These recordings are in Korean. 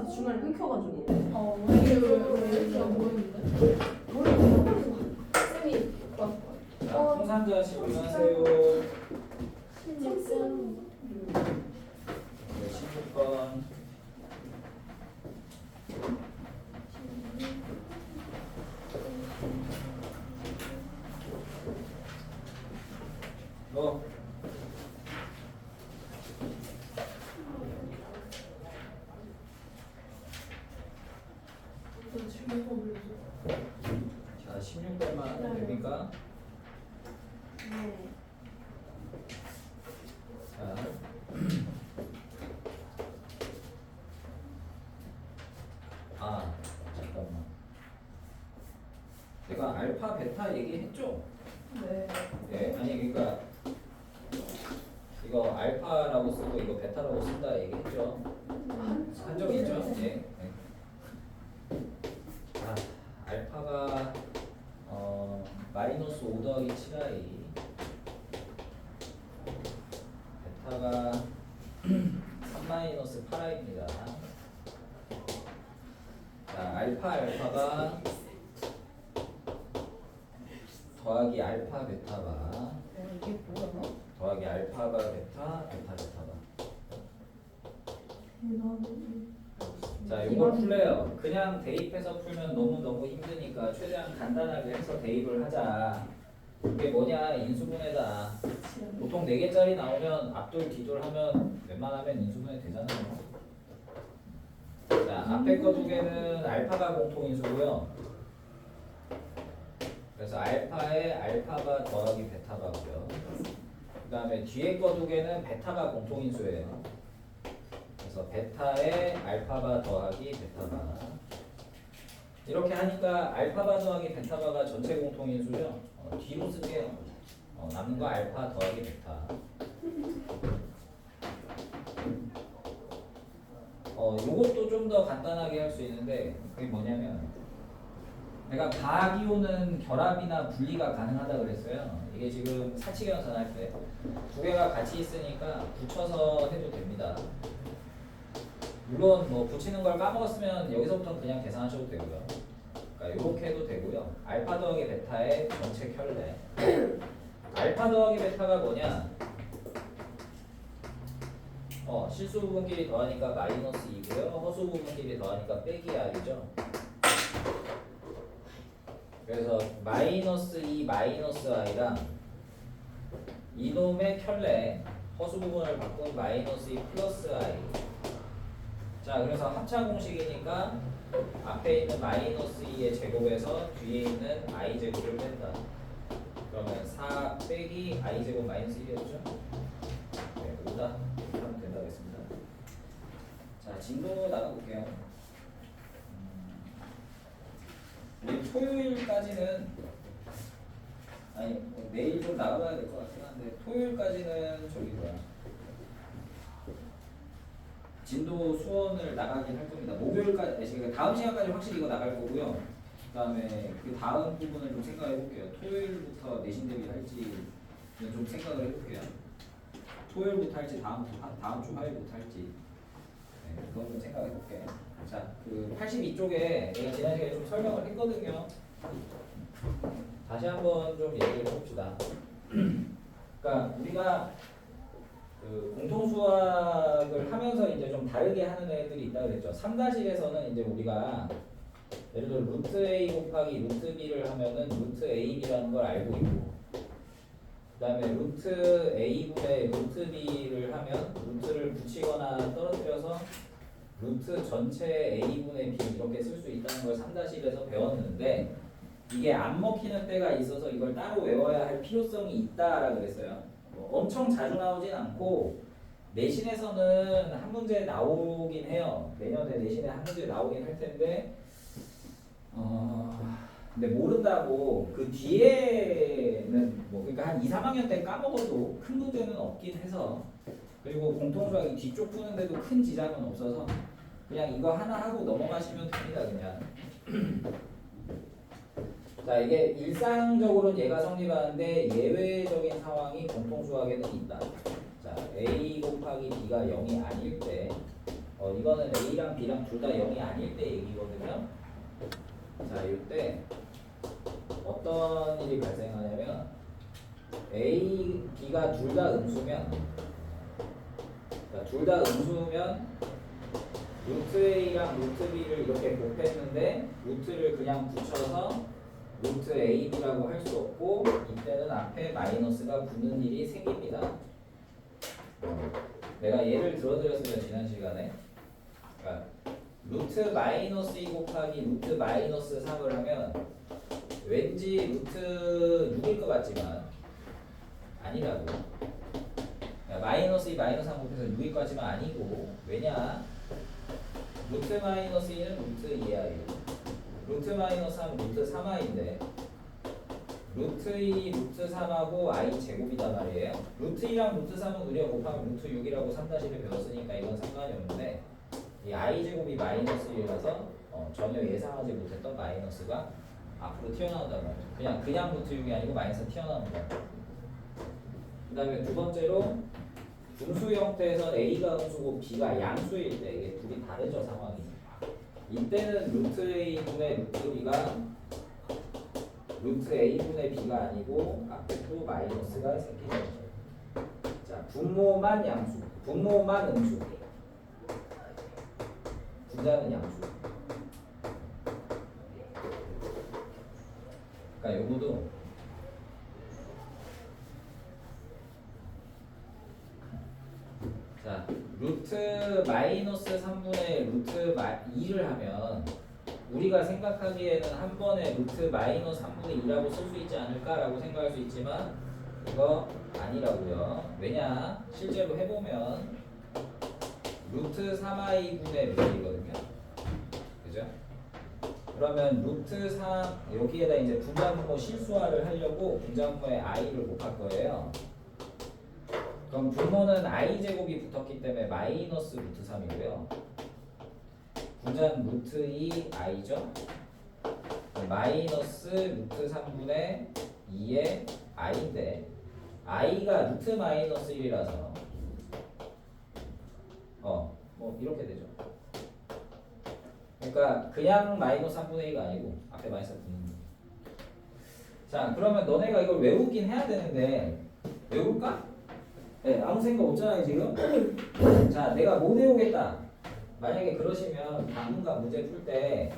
중간에 끊겨가지고. 이게 왜 뭐였는데? 모르겠어. 쌤이 막 자, 풍산자 질문하세요. 16번. 네, 16번. 너 자, 16번만 하면 됩니까? 네. 자, 아, 잠깐만. 내가 알파, 베타 얘기했죠? 네. 예, 아니 그러니까 이거 알파라고 쓰고 이거 베타라고 쓴다 얘기했죠? 한 적 있죠? 예. 네. 아, 알파가 마이너스 5 더하기 7i, 베타가 3 마이너스 8i입니다. 자, 알파가 더하기 알파 베타가 이게 뭐야? 더하기 알파가 베타, 베타가. 자, 이거 풀래요. 그냥 대입해서 풀면 너무 힘드니까 최대한 간단하게 해서 대입을 하자. 이게 뭐냐? 인수분해다. 보통 4개짜리 나오면 앞돌 뒤돌 하면 웬만하면 인수분해 되잖아요. 자, 앞에 거 2개는 알파가 공통인수고요. 그래서 알파에 알파가 더하기 베타가고요. 그 다음에 뒤에 거 2개는 베타가 공통인수예요. 그래서 베타에 알파바 더하기 베타바. 이렇게 하니까 알파바 더하기 베타바가 전체 공통인수죠. 뒤로 쓸게요. 남는 거 알파 더하기 베타. 요것도 좀 더 간단하게 할 수 있는데 그게 뭐냐면 내가 가기오는 결합이나 분리가 가능하다 그랬어요. 이게 지금 사칙연산 할 때 2개가 같이 있으니까 붙여서 해도 됩니다. 물론 뭐 붙이는 걸 까먹었으면 여기서부터 그냥 계산하셔도 되고요. 그러니까 이렇게 해도 되고요. 알파 더하기 베타의 전체 켤레. 알파 더하기 베타가 뭐냐? 실수 부분끼리 더하니까 마이너스 2고요. 허수 부분끼리 더하니까 빼기 r이죠. 그래서 마이너스 2 마이너스 i랑 이놈의 켤레 허수 부분을 바꾼 마이너스 2 플러스 i. 자, 그래서 합차 공식이니까 앞에 있는 마이너스 2의 제곱에서 뒤에 있는 i 제곱을 뺀다. 그러면 4 빼기 i 제곱 마이너스 1이었죠? 네, 5다. 이렇게 하면 된다겠습니다. 자, 진도 나가볼게요. 우리 토요일까지는 아니 내일 좀 나가봐야 될 것 같긴 한데 토요일까지는 저기 뭐야 진도 수원을 나가긴 할 겁니다. 목요일까지 다음 시간까지 확실히 이거 나갈 거고요. 그다음에 그 다음 부분을 좀 생각해 볼게요. 토요일부터 내신 대비 할지는 좀 생각을 해볼게요. 토요일부터 할지 다음 주 화요일부터 할지 그건 좀 생각해 볼게요. 자, 그 82쪽에 내가 지난 시간에 좀 설명을 했거든요. 다시 한번 좀 얘기를 해봅시다. 그러니까 우리가 그 공통수학을 하면서 이제 좀 다르게 하는 애들이 있다 그랬죠. 3-1에서는 이제 우리가 예를 들어 루트 a 곱하기 루트 b를 하면은 루트 ab라는 걸 알고 있고, 그 다음에 루트 a분의 루트 b를 하면 루트를 붙이거나 떨어뜨려서 루트 전체 a분의 b 이렇게 쓸 수 있다는 걸 3-1에서 배웠는데 이게 안 먹히는 때가 있어서 이걸 따로 외워야 할 필요성이 있다라고 그랬어요. 엄청 자주 나오진 않고 내신에서는 한 문제 나오긴 해요. 내년에 내신에 한 문제 나오긴 할 텐데 근데 모른다고 그 뒤에는 뭐 그러니까 한 2, 3학년 때 까먹어도 큰 문제는 없긴 해서, 그리고 공통수학이 뒤쪽 푸는데도 큰 지장은 없어서 그냥 이거 하나 하고 넘어가시면 됩니다. 그냥 자, 이게 일상적으로는 얘가 성립하는데 예외적인 상황이 공통수학에는 있다. 자, a 곱하기 b가 0이 아닐 때 이거는 A랑 B랑 둘 다 0이 아닐 때 얘기거든요. 자, 이때 어떤 일이 발생하냐면 A, B가 둘 다 음수면 둘 다 음수면 루트 A랑 루트 B를 이렇게 곱했는데 루트를 그냥 붙여서 루트 AB라고 할 수 없고 이때는 앞에 마이너스가 붙는 일이 생깁니다. 내가 예를 들어드렸으면 지난 시간에 그러니까 루트 마이너스 2 곱하기 루트 마이너스 3을 하면 왠지 루트 6일 것 같지만 아니라고. 그러니까 마이너스 2 마이너스 3 곱해서 6일 것 같지만 아니고 왜냐 루트 마이너스 2는 루트 2i고 루트 마이너스 3 루트 3i인데 루트 2 루트 3하고 i 제곱이단 말이에요. 루트 2랑 루트 3은 우리가 곱하면 루트 6이라고 3-1을 배웠으니까 이건 상관이 없는데 이 i 제곱이 마이너스 1이라서 전혀 예상하지 못했던 마이너스가 앞으로 튀어나온단 말이에요. 그냥 루트 6이 아니고 마이너스 튀어나온다. 그 다음에 두 번째로 분수 형태에서 a가 음수고 b가 양수일 때 이게 둘이 다르죠 상황이. 이때는 루트 a분의 루트 b가 루트 a분의 b가 아니고 앞에 또 마이너스가 생기죠. 자, 분모만 양수, 분모만 음수, 분자는 양수. 그러니까 요거도 자, 루트 마이너스 3분의 루트 2를 하면 우리가 생각하기에는 한 번에 루트 마이너스 3분의 2라고 쓸 수 있지 않을까라고 생각할 수 있지만 이거 아니라고요. 왜냐? 실제로 해보면 루트 3i분의 루트 2거든요. 그죠? 그러면 루트 3 여기에다 이제 분자분모 실수화를 하려고 분자분모에 i를 곱할 거예요. 그럼 분모는 i 제곱이 붙었기 때문에 마이너스 루트 3이고요. 분자는 루트 2 i죠. 마이너스 루트 3분의 2의 i인데 i가 루트 마이너스 1이라서 뭐 이렇게 되죠. 그러니까 그냥 마이너스 3분의 2가 아니고 앞에 마이너스 붙는 거. 자, 그러면 너네가 이걸 외우긴 해야 되는데 외울까? 네, 아무 생각 없잖아요 지금. 자, 내가 못 외우겠다. 만약에 그러시면 당분간 문제 풀 때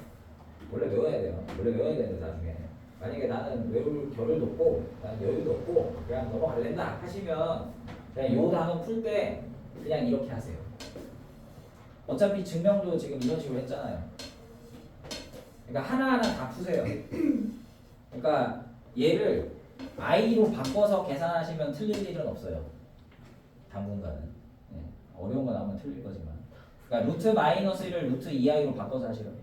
원래 외워야 돼요. 원래 외워야 되는데 나중에 만약에 나는 외울 겨를도 없고 나는 여유도 없고 그냥 넘어갈랜다 하시면 그냥 요 단어 풀 때 그냥 이렇게 하세요. 어차피 증명도 지금 이런 식으로 했잖아요. 그러니까 하나하나 다 푸세요. 그러니까 얘를 i로 바꿔서 계산하시면 틀릴 일은 없어요. 당분간은. 네. 어려운 거 나오면 틀릴 거지만. 그러니까 루트 마이너스 1을 루트 2i로 바꿔서 하시라고.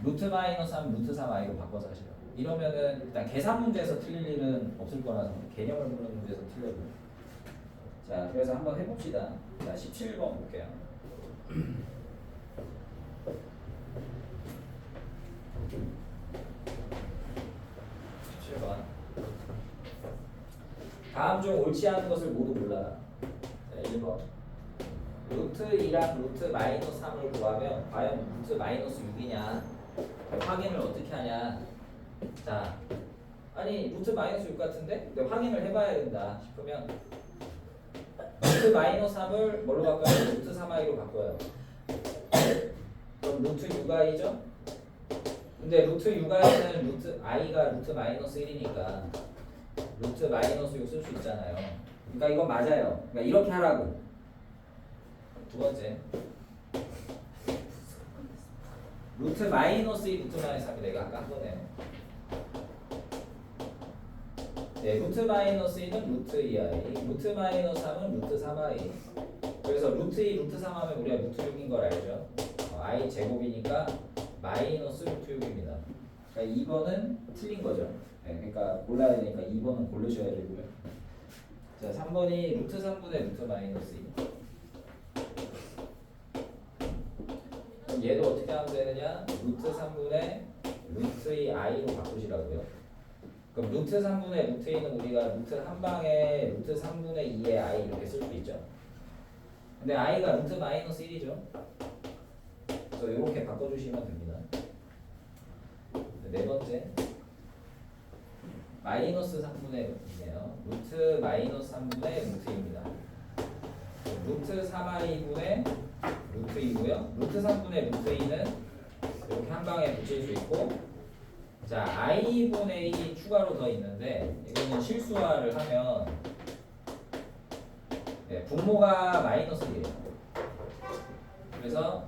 루트 마이너스 3 루트 3i로 바꿔서 하시라고. 이러면은 일단 계산 문제에서 틀릴 일은 없을 거라서 개념을 묻는 문제에서 틀려도. 자, 그래서 한번 해봅시다. 자, 17번 볼게요. 17번. 다음 중 옳지 않은 것을 모두 골라라. 자, 1번. 루트 2랑 루트 마이너스 3을 구하면 과연 루트 마이너스 6이냐? 확인을 어떻게 하냐? 자, 아니 루트 마이너스 6 같은데? 근데 확인을 해봐야 된다 싶으면 루트 마이너스 3을 뭘로 바꿔요? 루트 3i로 바꿔요. 그럼 루트 6i죠? 근데 루트 6i는 루트 i가 루트 마이너스 1이니까 루트 마이너스 6 쓸 수 있잖아요. 그러니까 이건 맞아요. 그러니까 이렇게 하라고. 두 번째 루트 마이너스 2 루트 마이너스 3이 내가 아까 한 거네요. 네, 루트 마이너스 2는 루트 2i 루트 마이너스 3은 루트 3i. 그래서 루트 2 루트 3 하면 우리가 루트 6인 걸 알죠. i 제곱이니까 마이너스 루트 6입니다. 그러니까 2번은 틀린 거죠. 네, 그러니까 골라야 되니까 2번은 고르셔야 되고요. 자, 3번이 루트 3분의 루트 마이너스 2. 그럼 얘도 어떻게 하면 되느냐? 루트 3분의 루트 2i로 바꾸시라고요. 그럼 루트 3분의 루트 2는 우리가 루트 한 방에 루트 3분의 2의 i 이렇게 쓸 수 있죠. 근데 i가 루트 마이너스 1이죠. 그래서 이렇게 바꿔주시면 됩니다. 네 번째 마이너스 3분의 이네요. 루트 마이너스 3분의 루트입니다. 루트 3i분의 루트 2고요. 루트 3분의 루트 2는 이렇게 한 방에 붙일 수 있고, 자 i분의 1이 추가로 더 있는데 이거는 실수화를 하면 네, 분모가 마이너스예요. 그래서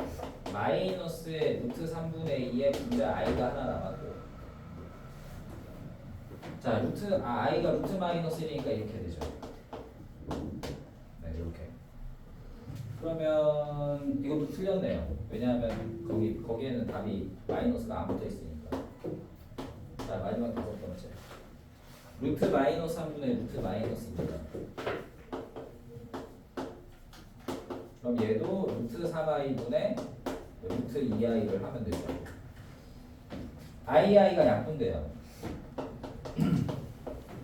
마이너스의 루트 3분의 2의 분자 i가 하나 남았고, 자 i가 루트 마이너스 1이니까 이렇게 되죠. 네 이렇게. 그러면 이것도 틀렸네요. 왜냐하면 거기에는 답이 마이너스가 안 붙어 있으니까. 자 마지막 5번째 루트 마이너스 3분의 루트 마이너스입니다. 그럼 얘도 루트 3i분의 루트 2i를 하면 되죠. i가 약분돼요.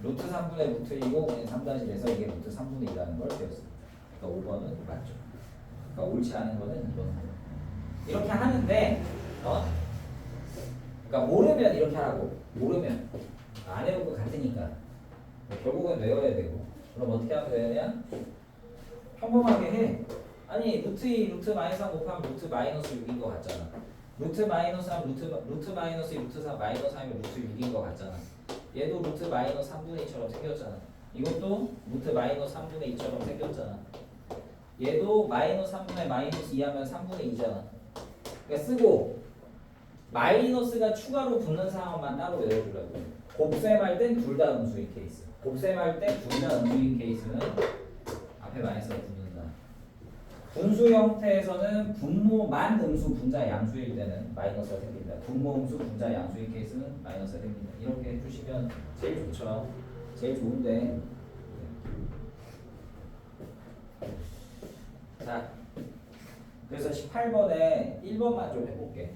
루트 3분의 루트 2고 3-1에서 이게 루트 3분의 2라는 걸 배웠습니다. 그러니까 5번은 맞죠. 그러니까 옳지 않은 거는 2번. 이렇게 하는데 그러니까 모르면 이렇게 하라고. 모르면 안 해볼 것 같으니까 결국은 외워야 되고. 그럼 어떻게 하면 되느냐? 평범하게 해. 아니 루트 2 루트 마이너스 3 곱하면 루트 마이너스 6인 것 같잖아. 루트 마이너스 3 루트 마이너스 2 루트 3 마이너스 3이면 루트 6인 것 같잖아. 얘도 루트 마이너스 3분의 2처럼 생겼잖아. 이것도 루트 마이너스 3분의 2처럼 생겼잖아. 얘도 마이너스 3분의 마이너스 2 하면 3분의 2잖아. 그러니까 쓰고 마이너스가 추가로 붙는 상황만 따로 외워주라고. 곱셈할 땐 둘 다 음수인 케이스. 곱셈할 때 둘 다 음수인 케이스는 앞에 마이너스가 붙는다. 분수 형태에서는 분모만 음수 분자 양수일 때는 마이너스가 생긴다. 분모 음수 분자 양수인 케이스는 마이너스가 생긴다. 이렇게 해주시면 제일 좋죠. 제일 좋은데. 자, 그래서 18번에 1번만 좀 해볼게.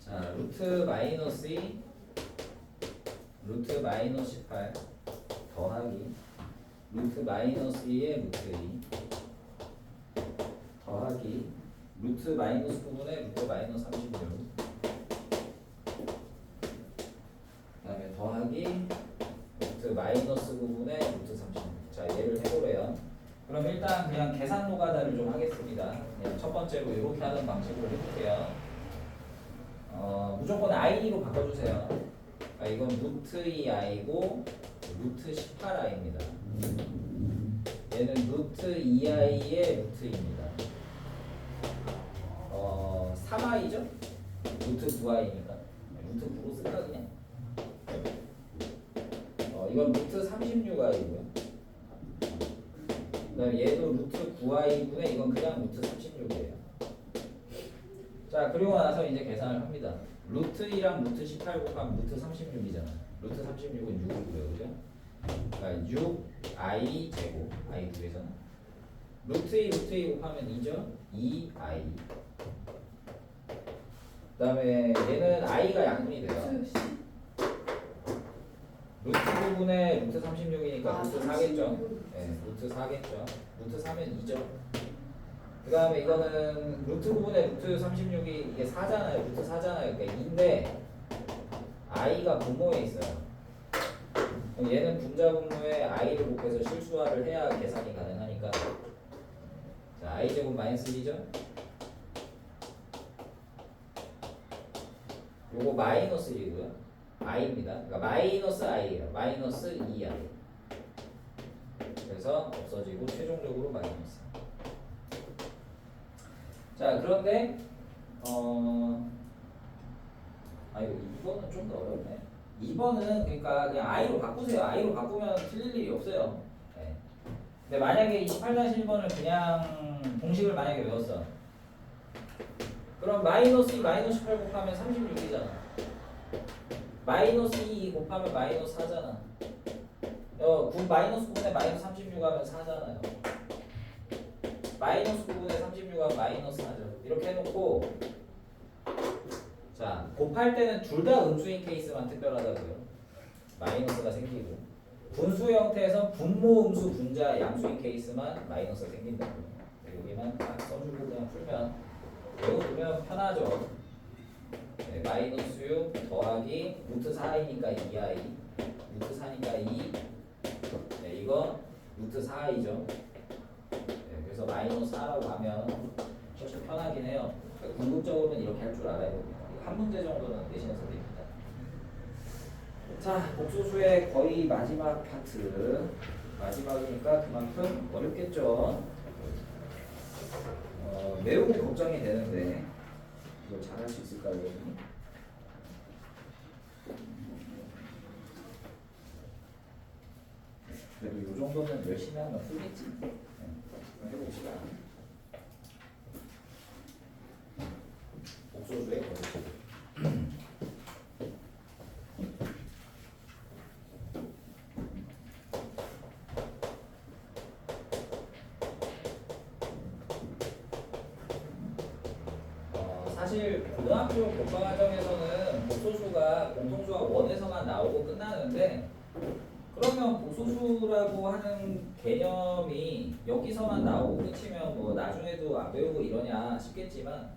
자, 루트 마이너스 2 루트 마이너스 18 더하기 루트 마이너스 2의 루트 2 더하기 루트 마이너스 9분의 루트 마이너스 36 그다음에 더하기 루트 마이너스 9분의 루트 36. 자 얘를 해보래요. 그럼 일단 그냥 계산 노가다를 좀 하겠습니다. 그냥 첫 번째로 이렇게 하는 방식으로 해볼게요. 무조건 i로 바꿔주세요. 이건 루트 2i고 루트 18i입니다. 얘는 루트 2i의 루트입니다. 3i죠? 루트 9i니까 루트 9로 쓸까 그냥? 이건 루트 36i고요. 그 다음에 얘도 루트 9i분의 이건 그냥 루트 36이에요. 자 그리고 나서 이제 계산을 합니다. 루트 2랑 루트 18 곱하면 루트 36이잖아. 루트 36은 6이고요. 그죠? 그러니까 6i 제곱 i 두 개잖아. 루트 2 곱하면 2죠? 2i. 그 다음에 얘는 i가 양분이 돼요. 루트 9분의 루트 36이니까 루트 4겠죠? 네, 루트 4겠죠? 루트 4면 2죠? 그 다음에 이거는 루트 9분의 루트 36이 이게 4잖아요. 루트 4잖아요. 그러니까 2인데 i가 분모에 있어요. 그럼 얘는 분자 분모에 i를 곱해서 실수화를 해야 계산이 가능하니까 자 i제곱 마이너스 1이죠? 요거 마이너스 1이고요. i입니다. 그러니까 마이너스 i예요. 마이너스 2i. 그래서 없어지고 최종적으로 마이너스. 자 그런데 이거는 좀 더 어렵네. 2번은 그러니까 그냥 i로 바꾸세요. i로 바꾸면 틀릴 일이 없어요. 네. 근데 만약에 28-1번을 그냥 공식을 만약에 외웠어. 그럼 마이너스 2 마이너스 18 곱하면 36이잖아. 마이너스 2 곱하면 마이너스 4잖아. 마이너스 9분의 마이너스 36 하면 4잖아요. 마이너스 9분의 36 하면 마이너스 4죠. 이렇게 해놓고 자 곱할 때는 둘 다 음수인 케이스만 특별하다고요. 마이너스가 생기고 분수 형태에서 분모음수 분자 양수인 케이스만 마이너스가 생긴다고. 여기만 딱 써주고 그냥 풀면 외워두면 편하죠. 네, 마이너스 6 더하기 루트 4이니까 2i 루트 4니까 2 네, 이거 루트 4i죠. 네, 그래서 마이너스 4라고 하면 훨씬 편하긴 해요. 그러니까 궁극적으로는 이렇게 할 줄 알아야 됩니다. 한 문제 정도는 내신에서 됩니다. 자, 복소수의 거의 마지막 파트. 마지막이니까 그만큼 어렵겠죠. 매우 걱정이 되는데 이걸 잘할 수 있을까요, 여러분? 그래도 이 정도는 열심히 하면 풀겠지. 네, 한번 해봅시다. 복소수의 거듭. 사실 고등학교 교과과정에서는 복소수가 공통수가 원에서만 나오고 끝나는데 그러면 복소수라고 하는 개념이 여기서만 나오고 끝이면 뭐 나중에도 안 배우고 이러냐 싶겠지만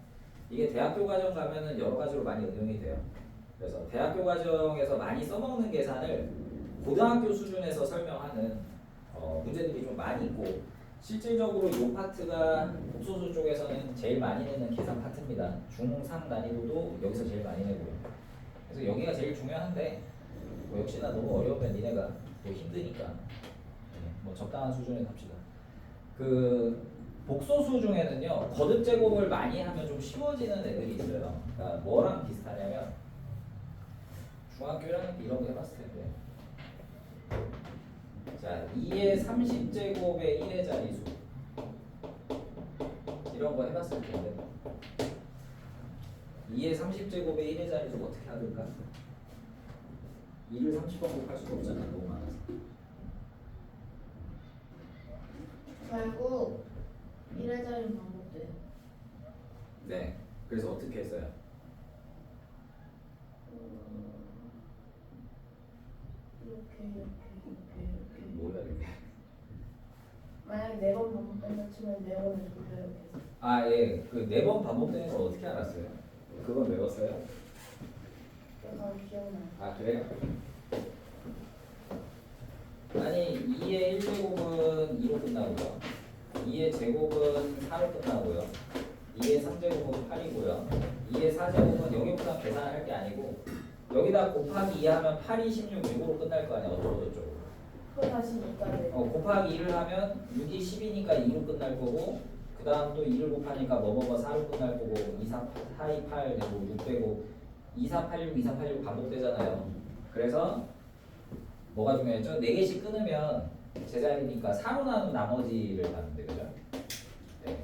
이게 대학교 과정 가면은 여러 가지로 많이 응용이 돼요. 그래서 대학교 과정에서 많이 써먹는 계산을 고등학교 수준에서 설명하는 문제들이 좀 많이 있고 실질적으로 이 파트가 복소수 쪽에서는 제일 많이 내는 계산 파트입니다. 중상 난이도도 여기서 제일 많이 내고요. 그래서 여기가 제일 중요한데 뭐 역시나 너무 어려우면 니네가 또 힘드니까 뭐 적당한 수준에 갑시다. 그 복소수 중에는요 거듭 제곱을 많이 하면 좀 쉬워지는 애들이 있어요. 그러니까 뭐랑 비슷하냐면 중학교 1학년 때 이런 거 해봤을 텐데 자 2의 30제곱의 1의 자리수 이런 거 해봤을 텐데 2의 30제곱의 1의 자리수가 어떻게 하든가 2를 30번 곱할 수가 없잖아 너무 많아서 결국 1의 자리는 반복돼요. 네 그래서 어떻게 했어요? 이렇게 뭐야 이게 만약에 4번 반복된다 치면 4번을 곱해요 계속. 아예 그 4번 반복되는 걸 어떻게 알았어요? 그건 외웠어요? 그래서 기억나요. 아 그래요? 아니 2의 1제곱은 2로 끝나고요 2의 제곱은 4로 끝나고요 2의 3제곱은 8이고요 2의 4제곱은 여기보다 계산을 할 게 아니고 여기다 곱하기 2 하면 8이 16, 6으로 끝날 거 아니야 어쩌고저쩌고 그거 다시 2까지. 곱하기 2를 하면 6이 10이니까 2로 끝날 거고 그 다음 또 2를 곱하니까 뭐뭐뭐 4로 끝날 거고 2, 4, 4, 2, 8 되고 6 되고 2, 4, 8, 6, 2, 4, 8, 6 반복되잖아요. 그래서 뭐가 중요했죠? 4개씩 끊으면 제자리니까 4로 나눈 나머지를 받는데 그죠? 네.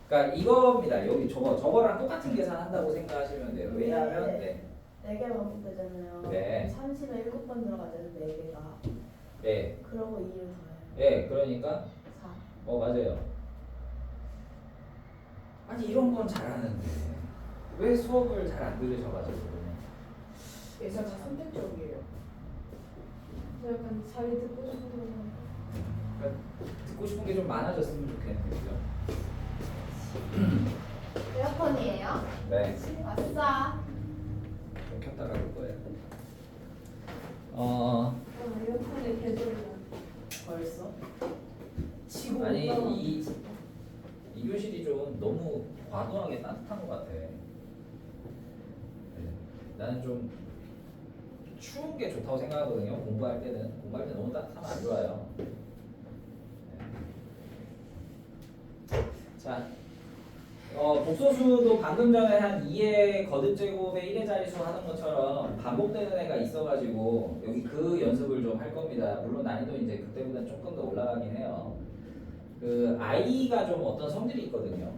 그러니까 이겁니다. 여기 저거랑 똑같은 계산한다고 생각하시면 돼요. 왜냐하면 네. 4개 반복되잖아요. 네. 30에 7번 들어가잖아요. 4개가. 네. 그러고 2를 더해요. 네. 그러니까 4. 맞아요. 아니 이런 건 잘하는데 왜 수업을 잘 안 들으셔가지고 예사가 선택적이에요. 저 약간 자기 듣고 싶은 거 그러니까 듣고 싶은 게 좀 많아졌으면 좋겠는데 그죠? 에어컨이에요? 네. 아싸. 좀 켰다가 볼 거예요. 에어컨의 계절이랑 벌써? 지고 아니 올라가는 이 교실이 좀 너무 과도하게 따뜻한 것 같아. 네. 나는 좀 추운 게 좋다고 생각하거든요. 공부할 때는 너무 따뜻하면 안 좋아요. 네. 자, 복소수도 방금 전에 한 2의 거듭제곱의 1의 자리수 하는 것처럼 반복되는 애가 있어가지고 여기 그 연습을 좀 할 겁니다. 물론 난이도 이제 그때보다 조금 더 올라가긴 해요. 그 i가 좀 어떤 성질이 있거든요.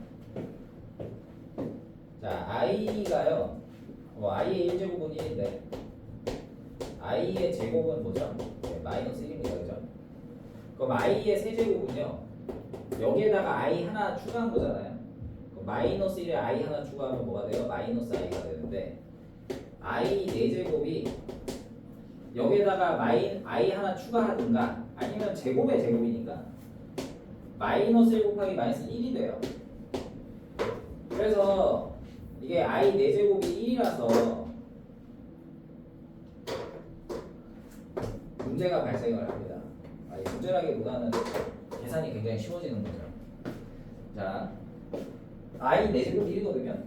자, i가요. i의 1제곱은 1인데 i의 제곱은 뭐죠? 네, 마이너스 1입니다. 그죠? 그럼 i의 세제곱은요. 여기에다가 i 하나 추가한 거잖아요. 마이너스 1에 i 하나 추가하면 뭐가 돼요? 마이너스 i가 되는데 i 4제곱이 여기에다가 i 하나 추가하든가 아니면 제곱의 제곱이니까 마이너스 1 곱하기 마이너스 1이 돼요. 그래서 이게 i 4제곱이 1이라서 문제가 발생을 합니다. 아니, 문제라기보다는 계산이 굉장히 쉬워지는 거죠. 자, i 4제곱이 1이거든요.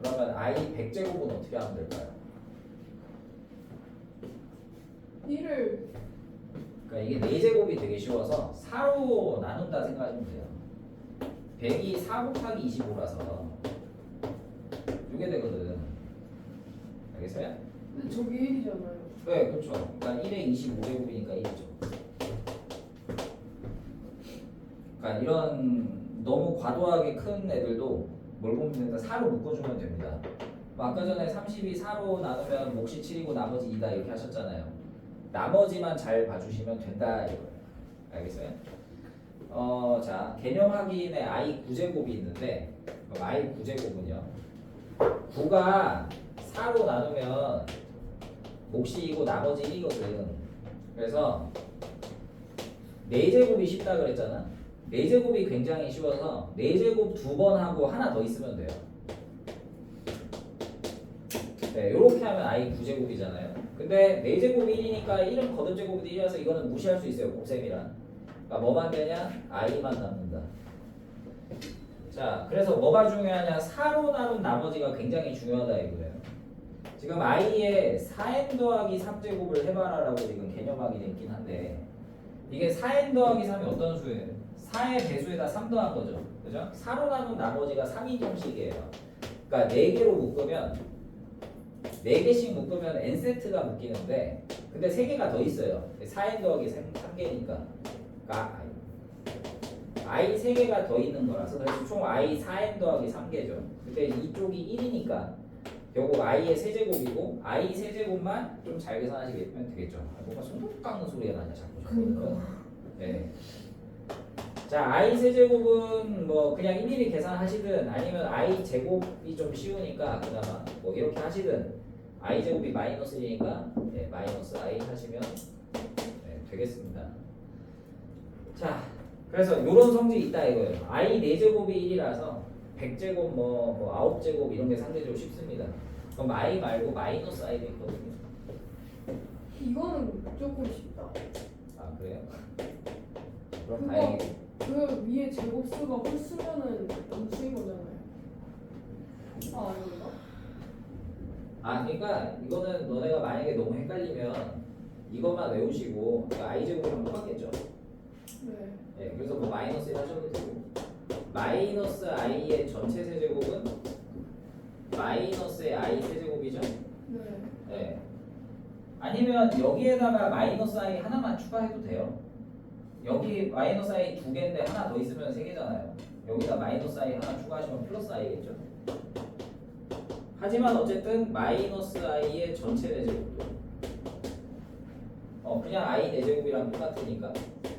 그러면 i 100제곱은 어떻게 하면 될까요? 1을 그러니까 이게 4제곱이 되게 쉬워서 4로 나눈다 생각하시면 돼요. 100이 4 곱하기 25라서 이게 되거든. 알겠어요? 근데 저기 1이잖아요. 네, 그렇죠. 그러니까 1에 25제곱이니까 1이죠. 그러니까 이런 너무 과도하게 큰 애들도 뭘 보면 된다? 4로 묶어주면 됩니다. 뭐 아까 전에 30이 4로 나누면 몫이 7이고 나머지 2다 이렇게 하셨잖아요. 나머지만 잘 봐주시면 된다 이거예요. 알겠어요? 자, 개념 확인에 i 9제곱이 있는데 그럼 i 9제곱은요. 9가 4로 나누면 몫이 2고 나머지 1이거든. 그래서 4제곱이 쉽다 그랬잖아. 4제곱이 굉장히 쉬워서 4제곱 2번 하고 하나 더 있으면 돼요. 네, 이렇게 하면 i 9제곱이잖아요. 근데 4제곱이 1이니까 1은 거듭제곱이 1이라서 이거는 무시할 수 있어요. 곱셈이란. 그러니까 뭐만 되냐? i만 남는다. 자, 그래서 뭐가 중요하냐? 4로 나눈 나머지가 굉장히 중요하다 이거예요. 지금 i에 4n 더하기 3제곱을 해봐라라고 지금 개념 확인이 있긴 한데 이게 4n 더하기 3이 어떤 수예요? 4의 배수에다 3 더한 거죠. 그죠? 4로 나눈 나머지가 3인 형식이에요. 그러니까 4개로 묶으면 4개씩 묶으면 n세트가 묶이는데 근데 3개가 더 있어요. 4n 더하기 3개니까 그러니까 i 3개가 더 있는 거라서 그래서 총 i 4n 더하기 3개죠. 근데 이쪽이 1이니까 결국 i의 세제곱이고 i 세제곱만 좀 잘 계산하시면 되겠죠. 뭔가 손톱 깎는 소리가 나냐 자꾸. 그러니까. 네. 자, i 세제곱은 뭐 그냥 일일이 계산하시든 아니면 i 제곱이 좀 쉬우니까 그나마 뭐 이렇게 하시든 i 제곱이 마이너스 1이니까 네, 마이너스 i 하시면 네, 되겠습니다. 자, 그래서 이런 성질이 있다 이거예요. i 4제곱이 1이라서 100제곱 뭐 9제곱 이런 게 상대적으로 쉽습니다. 그럼 i 말고 마이너스 i도 있거든요. 이거는 조금 쉽다. 아, 그래요? 그럼 그거 다행이고. 그 위에 제곱수가 홀수면은 음수인 거잖아요. 아 아닌가? 아, 그러니까 이거는 너네가 만약에 너무 헷갈리면 이것만 외우시고 i 제곱이랑 똑같겠죠. 네. 네, 그래서 뭐 마이너스 1 하셔도 되고 마이너스 i의 전체 세제곱은 마이너스의 i 세제곱이죠. 네. 네. 아니면 여기에다가 마이너스 i 하나만 추가해도 돼요. 여기 마이너스 i 2개인데 하나 더 있으면 3개잖아요. 여기다 마이너스 i 하나 추가하시면 플러스 i겠죠. 하지만 어쨌든 마이너스 i의 전체 내제곱도 그냥 i 내제곱이랑 똑같으니까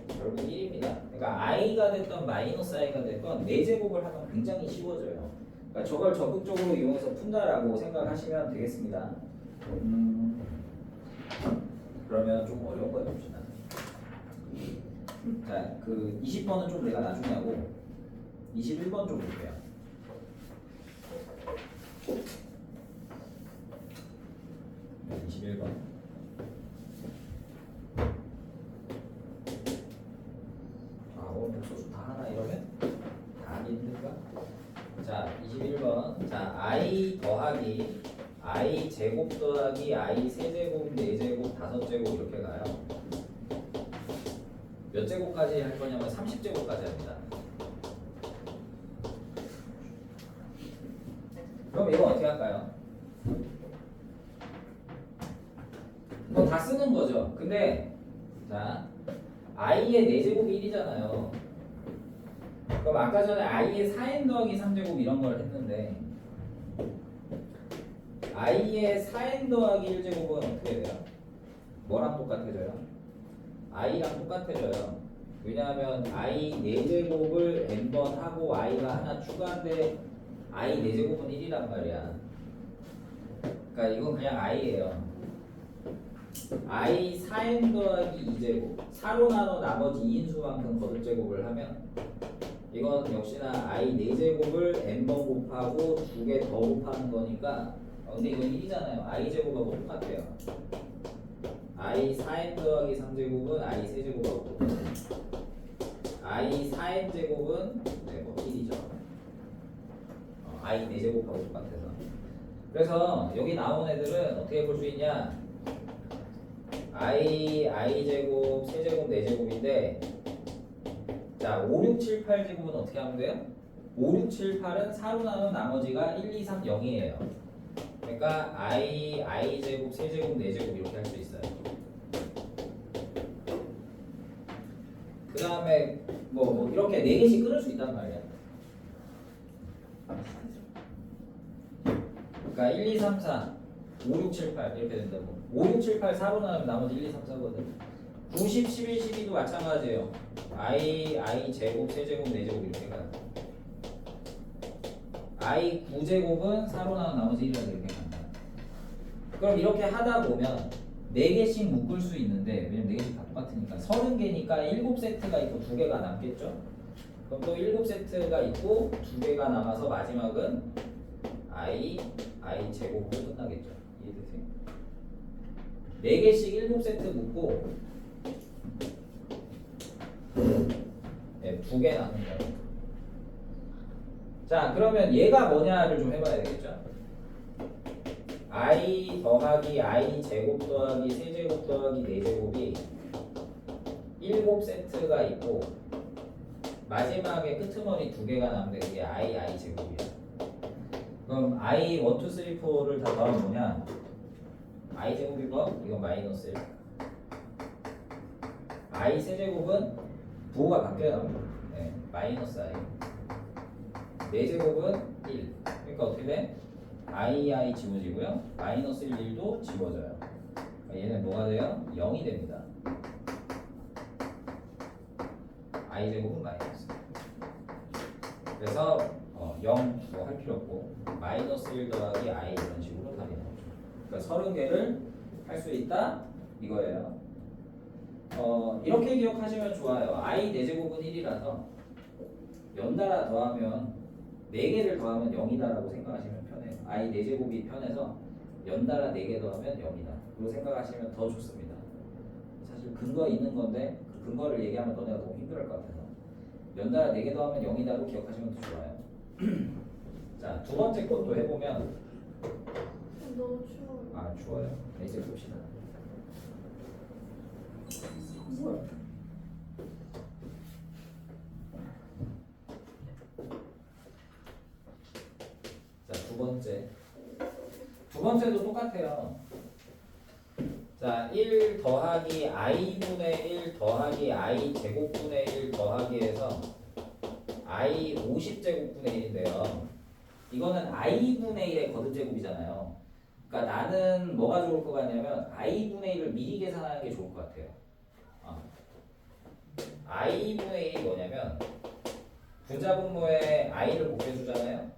결국 1입니다. 그러니까 i가 됐던 마이너스 i가 됐건 4제곱을 하면 굉장히 쉬워져요. 그러니까 저걸 적극적으로 이용해서 푼다라고 생각하시면 되겠습니다. 그러면 좀 어려운 거 해봅시다. 자, 그 20번은 좀 내가 나중에 하고 21번 좀 볼게요. 네, 21번. 오늘 복수 다 하나 이러면 다 하기 힘든가? 자, 21번. 자, i 더하기 i 제곱 더하기 i 세제곱, 4제곱, 5제곱 이렇게 가요. 몇 제곱까지 할 거냐면 30제곱까지 합니다. 그럼 이거 어떻게 할까요? 뭐 다 쓰는 거죠. 근데 자, i의 4제곱이 1이잖아요. 그럼 아까 전에 i의 4n 더하기 3제곱 이런 걸 했는데 i의 4n 더하기 1제곱은 어떻게 돼요? 뭐랑 똑같아져요? i랑 똑같아져요. 왜냐하면 i 4제곱을 n번 하고 i가 하나 추가인데 i 4제곱은 1이란 말이야. 그러니까 이건 그냥 i예요. i 4n 더하기 2제곱 4로 나눠 나머지 2인수만큼 거듭제곱을 하면 이건 역시나 i 4제곱을 n번 곱하고 2개 더 곱하는 거니까 근데 이건 1이잖아요. i 제곱하고 똑같아요. i 4n 더하기 3제곱은 i 세제곱하고 똑같아요. i 4n 제곱은 네, 뭐 1이죠. i 4제곱하고 똑같아서. 그래서 여기 나온 애들은 어떻게 볼 수 있냐? i 제곱, 세제곱, 4제곱인데 자 5, 6, 7, 8제곱은 어떻게 하면 돼요? 5, 6, 7, 8은 4로 나눈 나머지가 1, 2, 3, 0이에요. 그러니까 i 제곱, 세제곱, 4제곱 이렇게 할 수 있어요. 그 다음에 뭐 이렇게 4개씩 끊을 수 있단 말이야. 그러니까 1, 2, 3, 4, 5, 6, 7, 8 이렇게 된다고. 5, 6, 7, 8 4로 나누면 나머지 1, 2, 3, 4거든. 90, 11, 12도 마찬가지예요. i 제곱, 세제곱, 4제곱 이렇게 가요. i 9제곱은 4로 나누면 나머지 1이라고 이렇게 간다. 그럼 이렇게 하다 보면 4개씩 묶을 수 있는데 왜냐면 4개씩 다 똑같으니까 30개니까 7세트가 있고 2개가 남겠죠? 그럼 또 7세트가 있고 2개가 남아서 마지막은 i 제곱으로 끝나겠죠. 이해되세요? 4개씩 7세트 묶고 네, 2개 남은 거예요. 자 그러면 얘가 뭐냐를 좀 해봐야 되겠죠? i 더하기 i 제곱 더하기 세제곱 더하기 4제곱이 7세트가 있고 마지막에 끄트머리 2개가 남는데 그게 i 제곱이야. 그럼 i 1, 2, 3, 4를 다 더하면 뭐냐? i 제곱이고 이건 마이너스 1. i 세제곱은 부호가 바뀌어요. 네, 마이너스 i. 4제곱은 1. 그러니까 어떻게 돼? i 지워지고요. 마이너스 1, 1도 지워져요. 그러니까 얘는 뭐가 돼요? 0이 됩니다. i 제곱은 마이너스. 그래서 0 뭐 할 필요 없고 마이너스 1 더하기 i 이런 식으로 답이 나오죠. 그러니까 30개를 할 수 있다 이거예요. 이렇게 기억하시면 좋아요. i 4제곱은 1이라서 연달아 더하면 4개를 더하면 0이다라고 생각하시면 편해요. i 4제곱이 편해서 연달아 4개 더하면 0이다. 그리고 생각하시면 더 좋습니다. 사실 근거 있는 건데 그 근거를 얘기하면 너네가 너무 힘들할 것 같아서 연달아 4개 더하면 0이다로 기억하시면 더 좋아요. 자, 두 번째 것도 해보면 너무 추워요. 아 추워요. 네, 이제 봅시다. 뭐야? 자, 두 번째도 똑같아요. 자, 1 더하기 i분의 1 더하기 i 제곱분의 1 더하기 해서 i 50제곱분의 1인데요. 이거는 i분의 1의 거듭제곱이잖아요. 그러니까 나는 뭐가 좋을 것 같냐면 i분의 1을 미리 계산하는 게 좋을 것 같아요. i분의 1이 뭐냐면 분자분모에 i를 곱해주잖아요.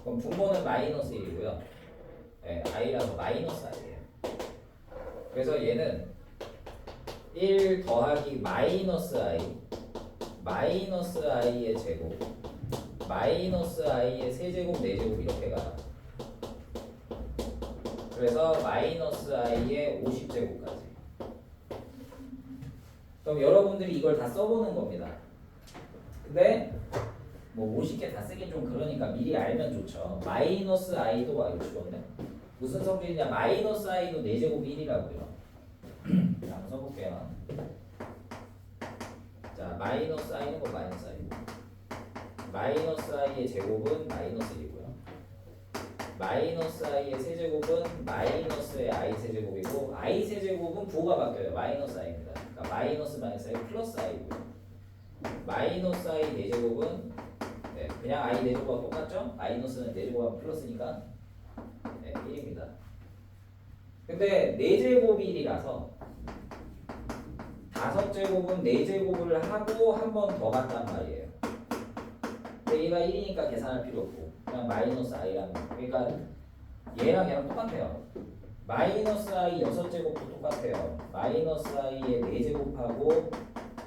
그럼 분모는 마이너스 1이고요. 네, i라서 마이너스 i예요. 그래서 얘는 1 더하기 마이너스 i의 제곱 마이너스 i의 세제곱 4제곱 이렇게 가요. 그래서 마이너스 i의 50제곱까지. 그럼 여러분들이 이걸 다 써보는 겁니다. 근데 뭐 50개 다 쓰긴 좀 그러니까 미리 알면 좋죠. 마이너스 i도 와 이거 죽었네. 무슨 성질이냐? 마이너스 i도 4제곱이 1이라고요. 자, 한번 써볼게요. 자, 마이너스 i는 뭐 마이너스 i고 마이너스 i의 제곱은 마이너스 1이고요. 마이너스 i의 세제곱은 마이너스의 i 세제곱이고 i 세제곱은 부호가 바뀌어요. 마이너스 i입니다. 그러니까 마이너스 i 플러스 i고요. 마이너스 i 4제곱은 네, 그냥 i 4제곱하고 똑같죠? 마이너스는 4제곱하고 플러스니까 네, 1입니다. 근데 4제곱이 1이라서 5제곱은 4제곱을 하고 한 번 더 갔단 말이에요. 근데 얘가 1이니까 계산할 필요 없고 그냥 마이너스 i라는 거. 그러니까 얘랑 얘랑 똑같아요. 마이너스 i 6제곱도 똑같아요. 마이너스 i의 4제곱하고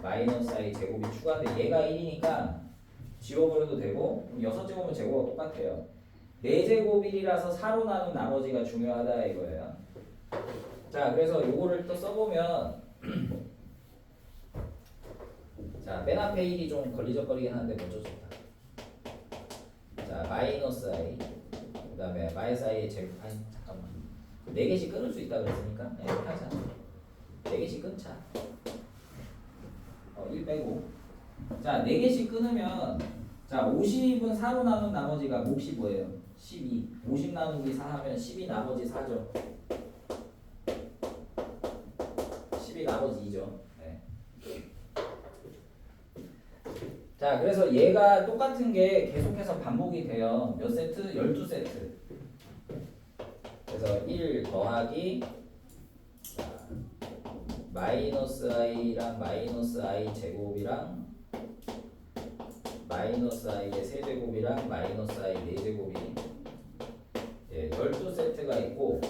마이너스 i 제곱이 추가돼. 얘가 1이니까 지워버려도 되고 6제곱은 제곱과 똑같아요. 4제곱 1이라서 4로 나눈 나머지가 중요하다 이거예요. 자, 그래서 요거를 또 써보면 자, 맨 앞에 1이 좀 걸리적거리긴 하는데 먼저 좋다. 자, 마이너스 i 그 다음에 마이너스 i의 제곱. 아니 잠깐만, 4개씩 끊을 수 있다 그랬으니까 네, 이렇게 하자. 4개씩 끊자. 1 빼고. 자, 4개씩 끊으면 자, 50은 4로 나눈 나머지가 몫이 뭐예요? 12. 50 나누기 4 하면 12 나머지 4죠. 12 나머지 2죠. 네. 자, 그래서 얘가 똑같은 게 계속해서 반복이 돼요. 몇 세트? 12세트. 그래서 1 더하기 마이너스 i랑 마이너스 i 제곱이랑 마이너스 i의 세제곱이랑 마이너스 i 4제곱이 12세트가 있고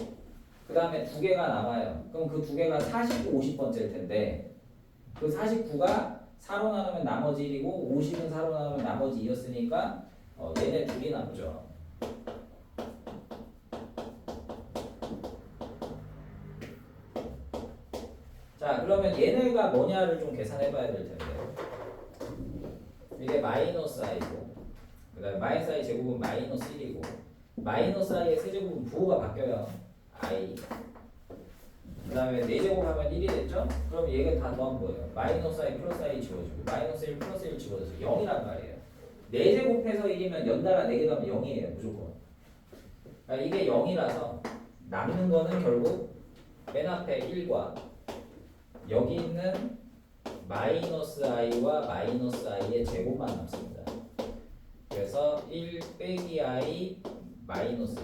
그 다음에 2개가 남아요. 그럼 그 2개가 49, 50번째일 텐데 그 49가 4로 나누면 나머지 1이고 50은 4로 나누면 나머지 2였으니까 얘네 둘이 남죠. 자, 그러면 얘네가 뭐냐를 좀 계산해 봐야 될 텐데 이게 마이너스 i고 그 다음에 마이너스 i 제곱은 마이너스 1이고 마이너스 i의 세제곱은 부호가 바뀌어요. i 그 다음에 4제곱 하면 1이 됐죠? 그럼 얘가 다 더한 거예요. 마이너스 i 플러스 i 지워지고 마이너스 1 플러스 1 지워져서 0이란 말이에요. 4제곱해서 1이면 연달아 4개 더하면 0이에요. 무조건. 그러니까 이게 0이라서 남는 거는 결국 맨 앞에 1과 여기 있는 마이너스 i와 마이너스 i의 제곱만 남습니다. 그래서 1 빼기 i 마이너스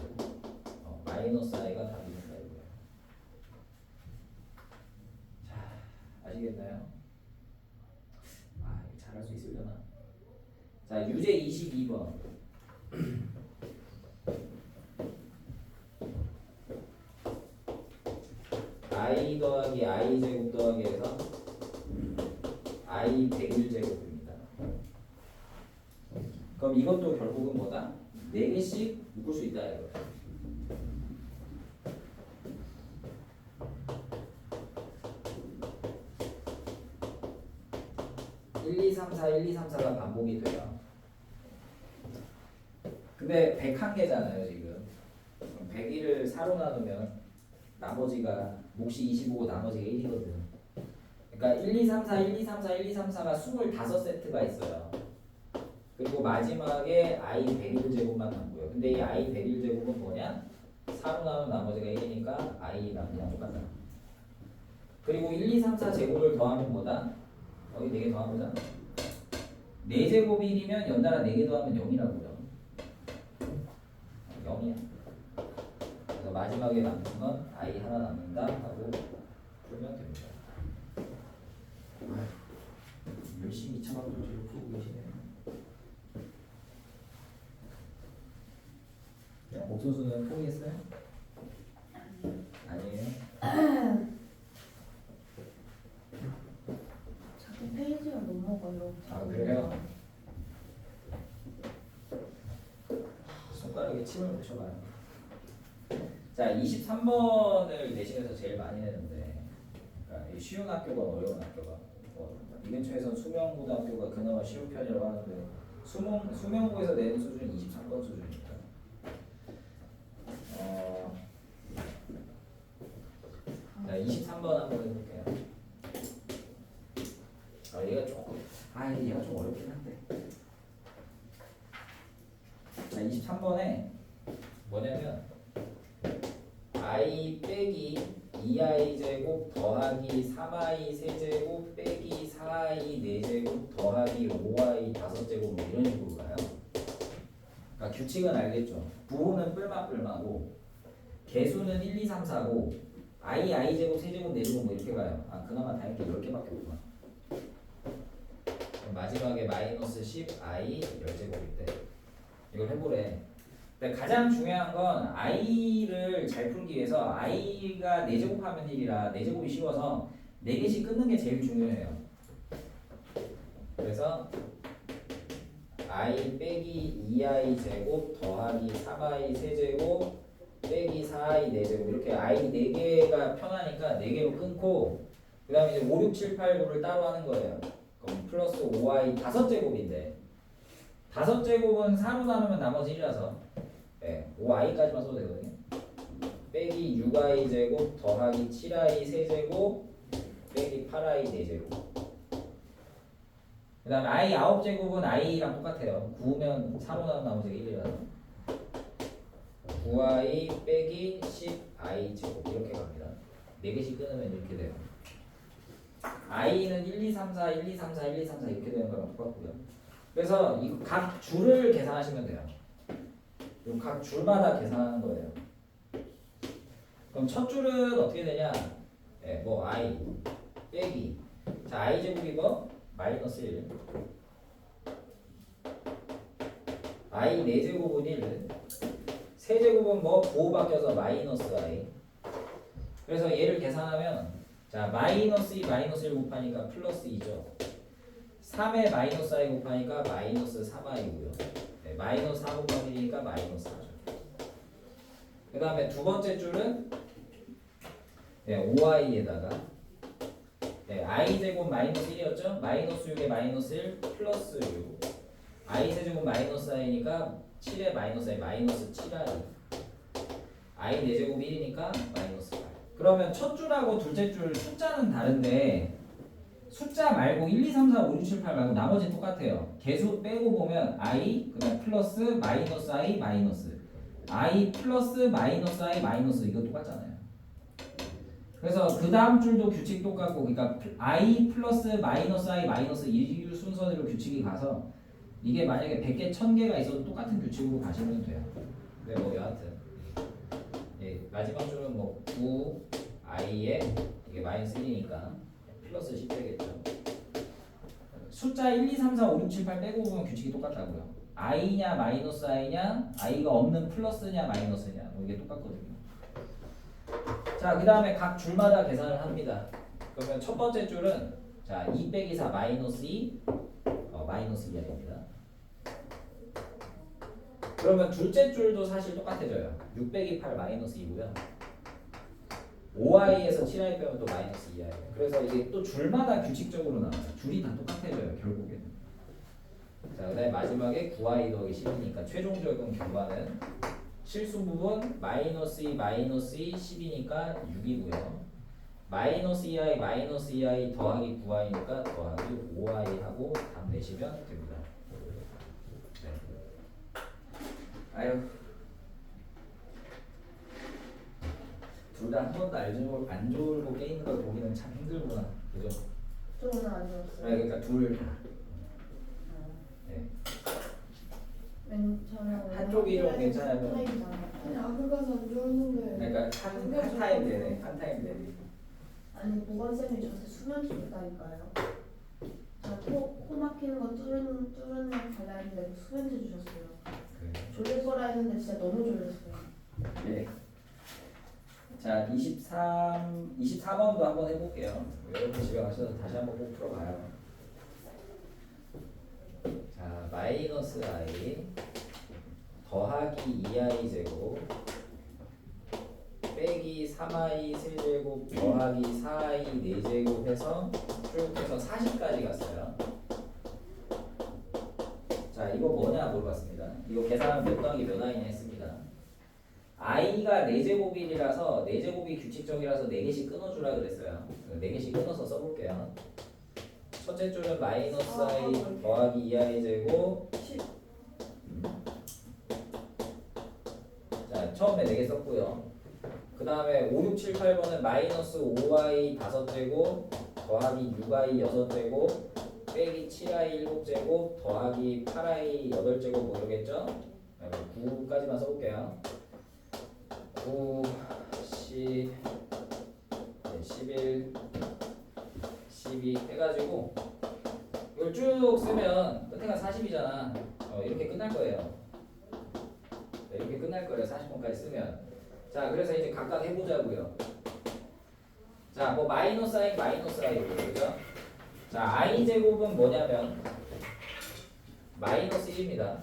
마이너스 i가 답이 된다 이거예요. 자, 아시겠나요? 아, 이거 잘할 수 있으려나? 자, 유제 22번. i 더하기 i 제곱 더하기 해서 i 101제곱입니다. 그럼 이것도 결국은 뭐다? 4개씩 묶을 수 있다 이거예요. (1, 2, 3, 4) 1, 2, 3, 4가 반복이 돼요. 근데 101개잖아요 지금. 101을 4로 나누면 나머지가 몫이 25고 나머지가 1이거든. 그러니까 1, 2, 3, 4, 1, 2, 3, 4, 1, 2, 3, 4가 25세트가 있어요. 그리고 마지막에 i 101제곱만 남고요. 근데 이 i 101제곱은 뭐냐? 4로 나누면 나머지가 1이니까 i랑 그냥 똑같다. 그리고 1, 2, 3, 4 제곱을 더하면 뭐다? 여기 4개 더하면 뭐다? 4제곱이 1이면 연달아 4개 더하면 0이라고요. 0이야. 그래서 마지막에 남는 건 i 하나 남는다 하고 풀면 됩니다. 열심히 차박도지를 풀고 계시네요. 옥선수는 포기했어요? 아니에요? 자꾸 페이지가 넘어가요. 아, 그래요? 손가락에 침을 묻혀봐요. 자, 23번을 내신에서 제일 많이 내는데 그러니까 쉬운 학교가 어려운 학교가 이 근처에선 수명고등학교가 그나마 쉬운 편이라고 하는데 수명고에서 내는 수준이 23번 수준입니다. 자, 23번 한번 해볼게요. 얘가 좀 어렵긴 한데. 자, 23번에 뭐냐면 i 빼기 2i 제곱 더하기 3i 세제곱 빼기 4i 4제곱 더하기 5i 5제곱 뭐 이런 식으로 가요. 그러니까 규칙은 알겠죠. 부호는 뿔마뿔마고 개수는 1, 2, 3, 4고 i 제곱 세제곱 4제곱 뭐 이렇게 가요. 아, 그나마 다행히 10개밖에 없구나. 마지막에 마이너스 10i 10제곱일 때 이걸 해보래. 근데 가장 중요한 건 i를 잘 풀기 위해서 i가 4제곱하면 1이라 4제곱이 쉬워서 4개씩 끊는 게 제일 중요해요. 그래서 i 빼기 2i 제곱 더하기 3i 세제곱 빼기 4i 4제곱 이렇게 i 4개가 편하니까 4개로 끊고 그 다음에 이제 5, 6, 7, 8, 9를 따로 하는 거예요. 그럼 플러스 5i 5제곱인데 5제곱은 4로 나누면 나머지 1이라서 네, 5i까지만 써도 되거든요. 빼기 6i 제곱 더하기 7i 세제곱 빼기 8i 4제곱 그 다음에 i 9제곱은 i랑 똑같아요. 9면 4로 나누면 나머지가 1이라서 9i 빼기 10i 제곱 이렇게 갑니다. 4개씩 끊으면 이렇게 돼요. i는 1, 2, 3, 4, 1, 2, 3, 4, 1, 2, 3, 4 이렇게 되는 거랑 똑같고요. 그래서 이 각 줄을 계산하시면 돼요. 이 각 줄마다 계산하는 거예요. 그럼 첫 줄은 어떻게 되냐? 네, 뭐 i 빼기 자 i 제곱이 뭐? 마이너스 1 i 4제곱은 1 세제곱은 뭐? 부호 바뀌어서 마이너스 i 그래서 얘를 계산하면 자 마이너스 2 마이너스 1 곱하니까 플러스 2죠 3에 마이너스 i 곱하니까 마이너스 3i고요 네, 마이너스 4 곱하기 1이니까 마이너스 4죠 그 다음에 두 번째 줄은 네, 5i에다가 네, i 제곱 마이너스 1이었죠? 마이너스 6에 마이너스 1 플러스 6 i 세제곱 마이너스 i니까 7에 마이너스 i 마이너스 7i i 4제곱 1이니까 마이너스 8 그러면 첫 줄하고 둘째 줄 숫자는 다른데 숫자 말고 1, 2, 3, 4, 5, 6, 7, 8 말고 나머지는 똑같아요. 개수 빼고 보면 i 그 다음 플러스 마이너스 i 마이너스 i 플러스 마이너스 i 마이너스 이거 똑같잖아요. 그래서 그 다음 줄도 규칙 똑같고 그러니까 i 플러스 마이너스 i 마이너스 이 순서대로 규칙이 가서 이게 만약에 100개 1000개가 있어도 똑같은 규칙으로 가시면 돼요. 근데 뭐 여하튼 예, 마지막 줄은 뭐 9i에 이게 마이너스 1이니까 플러스 10 되겠죠. 숫자 1, 2, 3, 4, 5, 6, 7, 8 빼고 보면 규칙이 똑같다고요. i냐 마이너스 i냐 i가 없는 플러스냐 마이너스냐 뭐 이게 똑같거든요. 자, 그 다음에 각 줄마다 계산을 합니다. 그러면 첫 번째 줄은 자, 2 빼기 4 마이너스 2 마이너스 2입니다. 그러면 둘째 줄도 사실 똑같아져요. 6 빼기 8 마이너스 2고요. 5i에서 7i 빼면 또 마이너스 2i. 그래서 이게 또 줄마다 규칙적으로 나와요. 줄이 다 똑같아져요, 결국에는. 자, 그 다음에 마지막에 9i 더하기 10이니까 최종적인 결과는 실수 부분 마이너스 2 마이너스 2 10이니까 6이고요. 마이너스 2i 마이너스 2i 더하기 9i니까 더하기 5i 하고 답 내시면 됩니다. 네. 아유 둘 다 한 번도 안 졸고 게임을 보기는 참 힘들구나. 그죠? 저는 안 좋았어요. 네, 그러니까 둘 다. 네. 저는 한쪽이 좀 괜찮으면 아니 아그 가서 안 좋았는데. 그러니까 한 타임 내내 한 타임 내내. 아니 보건쌤이 저한테 수면 주셨다니까요. 코 막히는 거 뚫는 달라 했는데 수면제 주셨어요. 그래. 졸릴 거라 했는데 진짜 너무 졸렸어요. 네. 자, 24번도 한번 해볼게요. 여러분 집에 가셔서 다시 한번 꼭 풀어봐요. 자, 마이너스 i 더하기 2i 제곱 빼기 3i 세제곱 더하기 4i 4제곱 해서 쭉 해서 40까지 갔어요. 자, 이거 뭐냐 물어봤습니다. 이거 계산하면 몇 더하기 몇 i냐 했습니다. i가 4제곱이라서 4제곱이 규칙적이라서 4개씩 끊어주라 그랬어요. 4개씩 끊어서 써볼게요. 첫째 줄은 마이너스 i 더하기 2i 제곱 자, 처음에 4개 썼고요. 그 다음에 5, 6, 7, 8번은 마이너스 5i 5제곱 더하기 6i 6제곱 빼기 7i 7제곱 더하기 8i 8제곱 뭐 이러겠죠? 9까지만 써볼게요. 9, 10, 11, 12 해가지고 이걸 쭉 쓰면 끝에가 40이잖아. 이렇게 끝날 거예요. 이렇게 끝날 거예요. 40번까지 쓰면. 자, 그래서 이제 각각 해보자고요. 자, 뭐 마이너스 i 마이너스 i 그죠? 자, i 제곱은 뭐냐면 마이너스 1입니다.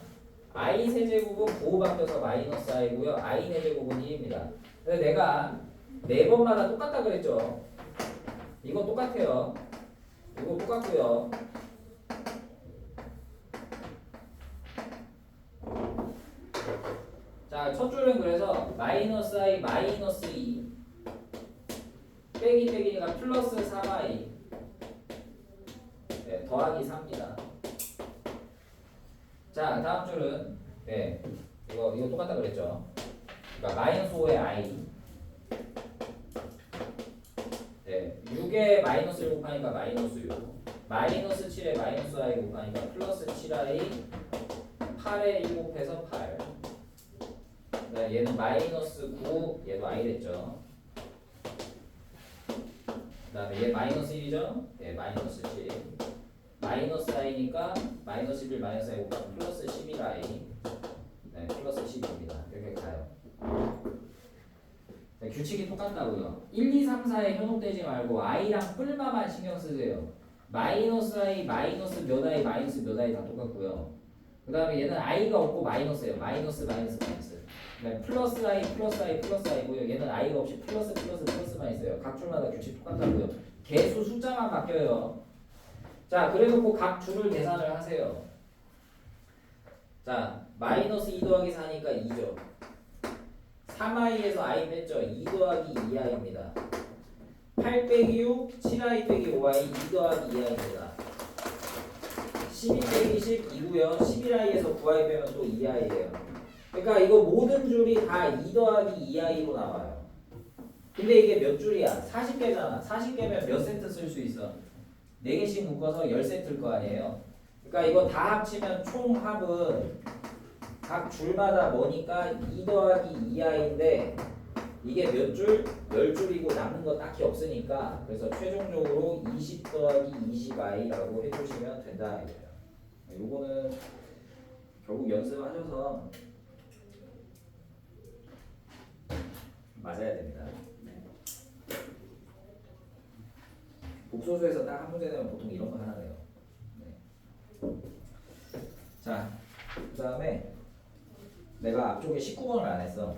i 세제곱은 부호 바뀌어서 마이너스 i고요. i 4제곱은 1입니다. 근데 내가 4번마다 똑같다 그랬죠? 이거 똑같아요. 이거 똑같고요. 자, 첫 줄은 그래서 마이너스 i 마이너스 2 빼기 빼기니까 플러스 3i 네, 더하기 3입니다. 자, 다음 줄은 네, 이거 똑같다 그랬죠? 그러니까 마이너스 5의 i 네, 6에 마이너스를 곱하니까 마이너스 6 마이너스 7에 마이너스 i 곱하니까 플러스 7i 8에 1 곱해서 8 네, 얘는 마이너스 9 얘도 i 됐죠? 그 다음에 얘 마이너스 1이죠? 네, 마이너스 7 마이너스 i니까 마이너스 11 마이너스 i 곱하면 플러스 11i 네, 플러스 10입니다. 이렇게 가요. 네, 규칙이 똑같다고요. 1, 2, 3, 4에 현혹되지 말고 i랑 뿔마만 신경 쓰세요. 마이너스 i 마이너스 몇 i 마이너스 몇 i 다 똑같고요. 그 다음에 얘는 i가 없고 마이너스예요. 마이너스 마이너스 마이너스 네, 플러스 i 플러스 i 플러스 i고요. 얘는 i가 없이 플러스 플러스 플러스만 있어요. 각 줄마다 규칙 똑같다고요. 개수 숫자만 바뀌어요. 자, 그래놓고 각 줄을 계산을 하세요. 자, 마이너스 2 더하기 4니까 2죠. 3i에서 i 뺐죠. 2 더하기 2i입니다. 8 빼기 6, 7i 빼기 5i, 2 더하기 2i입니다. 12 빼기 10, 2고요. 11i에서 9i 빼면 또 2i예요. 그러니까 이거 모든 줄이 다 2 더하기 2i로 나와요. 근데 이게 몇 줄이야? 40개잖아. 40개면 몇 세트 쓸 수 있어? 4개씩 묶어서 10세트일 거 아니에요. 그러니까 이거 다 합치면 총 합은 각 줄마다 뭐니까 2 더하기 2i인데 이게 몇 줄? 10줄이고 남는 거 딱히 없으니까 그래서 최종적으로 20 더하기 20i라고 해주시면 된다 이거예요. 요거는 결국 연습하셔서 맞아야 됩니다. 복소수에서 딱 한 문제 내면 보통 이런 거 하나 내요. 네. 자, 그 다음에 내가 앞쪽에 19번을 안 했어.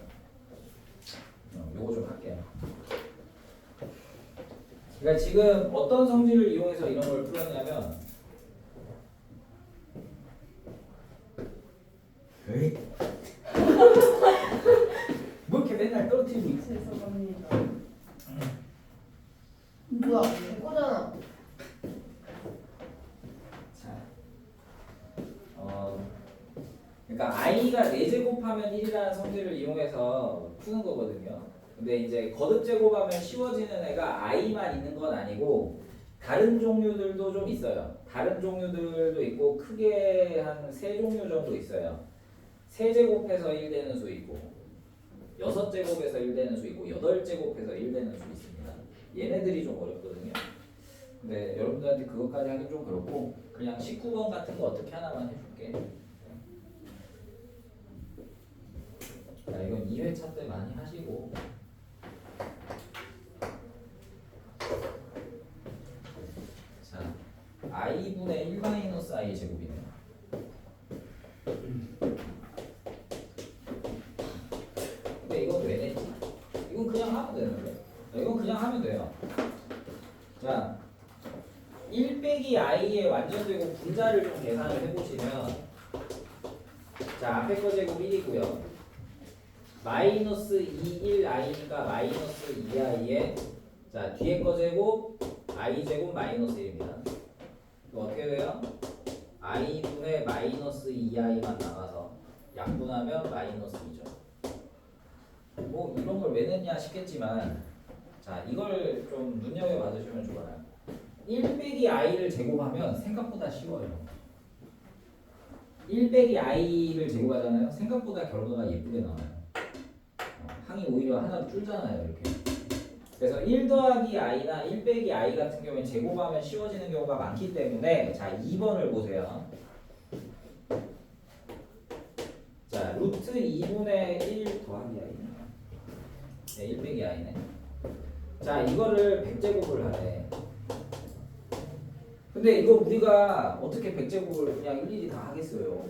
요거 좀 할게요. 그러니까 지금 어떤 성질을 이용해서 이런 걸 풀었냐면 에이? 뭐 이렇게 맨날 떨어뜨리고 있어? 죄송합니다. 뭐야? 내 거잖아. 자, 그러니까 i가 4제곱하면 1이라는 성질을 이용해서 푸는 거거든요. 근데 이제 거듭 제곱하면 쉬워지는 애가 i만 있는 건 아니고 다른 종류들도 좀 있어요. 다른 종류들도 있고 크게 한 3종류 정도 있어요. 3제곱해서 1 되는 수 있고 6제곱해서 1 되는 수 있고 8제곱해서 1 되는 수 있습니다. 얘네들이 좀 어렵거든요. 근데 여러분들한테 그것까지 하긴 좀 그렇고 그냥 19번 같은 거 어떻게 하나만 해줄게. 자, 이건 2회차 때 많이 하시고 자, i분의 1 마이너스 i 제곱이네요. 근데 이건 왜 냈지? 이건 그냥 하면 되는데. 이건 그냥 하면 돼요. 자, 1 빼기 i의 완전제곱 분자를 좀 계산을 해보시면 자, 앞에 거 제곱 1이고요. 마이너스 2, 1i니까 마이너스 2i에 자, 뒤에 거 제곱 i 제곱 마이너스 1입니다. 이거 어떻게 돼요? i분의 마이너스 2i만 남아서 약분하면 마이너스 2죠. 뭐 이런 걸 왜 냈냐 싶겠지만 자, 이걸 좀 눈여겨 봐주시면 좋아요. 1 빼기 i를 제곱하면 생각보다 쉬워요. 1 빼기 i를 제곱하잖아요. 생각보다 결과가 예쁘게 나와요. 항이 오히려 하나로 줄잖아요. 이렇게. 그래서 1 더하기 i나 1 빼기 i 같은 경우에 제곱하면 쉬워지는 경우가 많기 때문에 자, 2번을 보세요. 자, 루트 2분의 1 더하기 i네. 네, 1 빼기 i네. 자, 이거를 100제곱을 하래. 근데 이거 우리가 어떻게 100제곱을 그냥 일일이 다 하겠어요.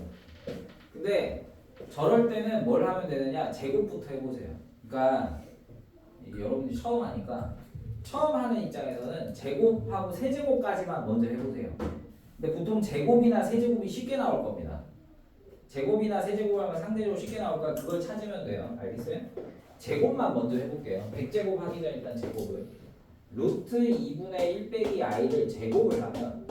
근데 저럴 때는 뭘 하면 되느냐? 제곱부터 해보세요. 그러니까 이게 여러분들이 처음 하니까 처음 하는 입장에서는 제곱하고 세제곱까지만 먼저 해보세요. 근데 보통 제곱이나 세제곱이 쉽게 나올 겁니다. 제곱이나 세제곱 하면 상대적으로 쉽게 나올까? 그걸 찾으면 돼요. 알겠어요? 제곱만 먼저 해볼게요. 100제곱 하기 전에 일단 제곱을 루트 2분의 1 빼기 i를 제곱을 하면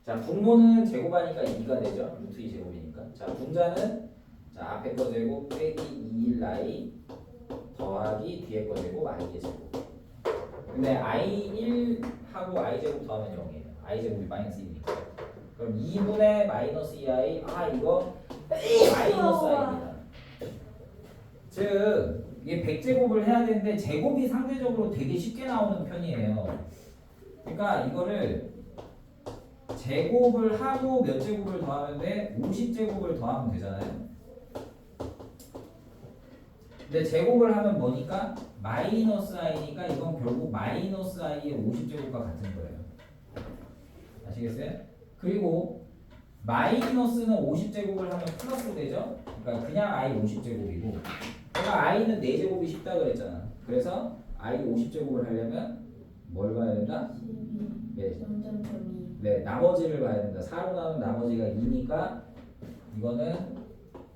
자, 분모는 제곱하니까 2가 되죠. 루트 2제곱이니까. 자, 분자는 자, 앞에 거 제곱 빼기 2i 더하기 뒤에 거 제곱 i의 제곱. 근데 i1하고 i제곱 더하면 0이에요. i제곱이 마이너스 1이니까. 그럼 2분의 마이너스 2i 이거 마이너스 i입니다. 즉 이게 100제곱을 해야 되는데 제곱이 상대적으로 되게 쉽게 나오는 편이에요. 그러니까 이거를 제곱을 하고 몇 제곱을 더하면 돼? 50제곱을 더하면 되잖아요. 근데 제곱을 하면 뭐니까? 마이너스 i니까 이건 결국 마이너스 i의 50제곱과 같은 거예요. 아시겠어요? 그리고 마이너스는 50제곱을 하면 플러스 되죠? 그러니까 그냥 i 50제곱이고 내가 i는 4제곱이 쉽다 그랬잖아. 그래서 i 50제곱을 하려면 뭘 봐야 된다? 12 네. 0.2 네, 나머지를 봐야 된다. 4로 나누면 나머지가 2니까 이거는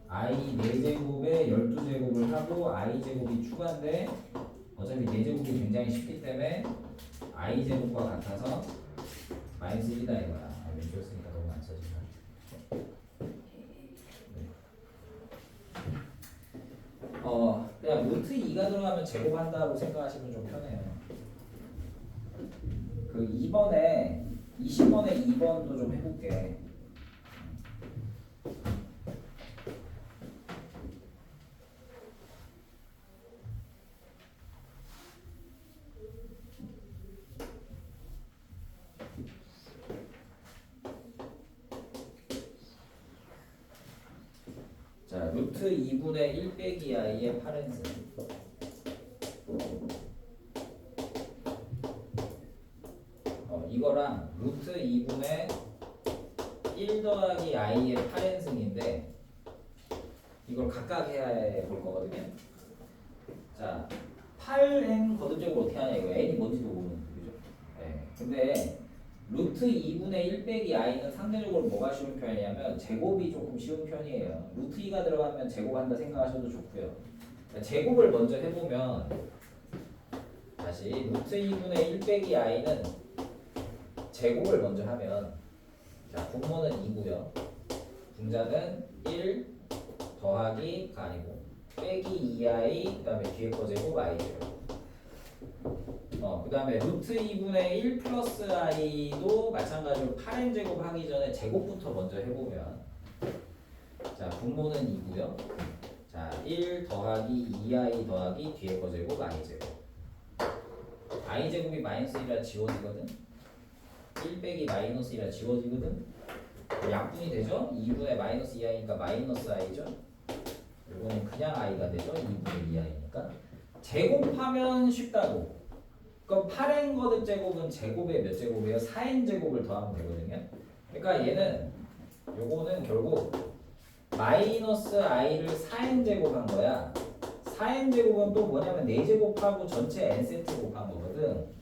i 4제곱에 12제곱을 하고 i 제곱이 추가인데 어차피 4제곱이 굉장히 쉽기 때문에 i 제곱과 같아서 마이너스 1이다 이거야. 왼쪽 쓰니까 너무 안 써지나. 그냥 루트 2가 들어가면 제곱한다고 생각하시면 좀 편해요. 그 2번에 20번에 2번도 좀 해볼게. 자, 루트 2분의 1 빼기 i의 8n승. 이거랑 루트 2분의 1 더하기 i의 8n승인데 이걸 각각 해야 볼 거거든요. 자, 8n 거듭적으로 어떻게 하냐 이거 n이 뭔지도 모르는 거죠. 네. 근데 루트 2분의 1 빼기 i는 상대적으로 뭐가 쉬운 편이냐면 제곱이 조금 쉬운 편이에요. 루트 2가 들어가면 제곱한다 생각하셔도 좋고요. 제곱을 먼저 해보면 다시 루트 2분의 1 빼기 i는 제곱을 먼저 하면 자, 분모는 2고요. 분자는 1 더하기가 아니고 빼기 2i 그 다음에 뒤에 거 제곱 i 제곱. 그 다음에 루트 2분의 1 플러스 i도 마찬가지로 8n 제곱 하기 전에 제곱부터 먼저 해보면 자, 분모는 2고요. 자, 1 더하기 2i 더하기 뒤에 거 제곱 i 제곱. i 제곱이 마이너스 1이라 지워지거든. 1 빼기 마이너스 1이라 지워지거든. 약분이 되죠? 2분의 마이너스 2i니까 마이너스 i죠. 이거는 그냥 i가 되죠. 2분의 2i니까. 제곱하면 쉽다고. 그럼 8n 거듭 제곱은 제곱에 몇 제곱이에요? 4n 제곱을 더하면 되거든요. 그러니까 얘는 요거는 결국 마이너스 i를 4n 제곱한 거야. 4n 제곱은 또 뭐냐면 4제곱하고 전체 n 세트 곱한 거거든.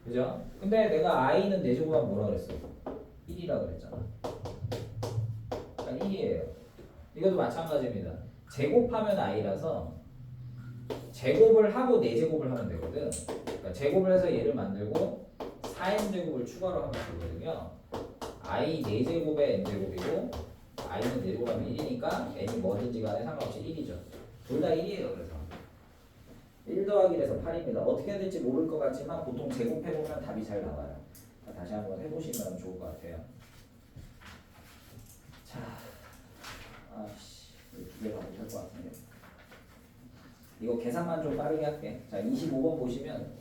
그죠? 근데 내가 i는 4제곱하면 뭐라 그랬어? 1이라 그랬잖아. 그러니까 1이에요. 이것도 마찬가지입니다. 제곱하면 i라서 제곱을 하고 4제곱을 하면 되거든. 그러니까 제곱을 해서 얘를 만들고 4n 제곱을 추가로 하면 되거든요. i 4제곱에 n 제곱이고 i는 4제곱하면 1이니까 n이 뭐든지 간에 상관없이 1이죠. 둘 다 1이에요. 그래서 1 더하기 1에서 8입니다. 어떻게 해야 될지 모를 것 같지만 보통 제곱해보면 답이 잘 나와요. 다시 한번 해보시면 좋을 것 같아요. 자, 아씨, 두 개가 못할 것 같은데. 이거 계산만 좀 빠르게 할게. 자, 25번 보시면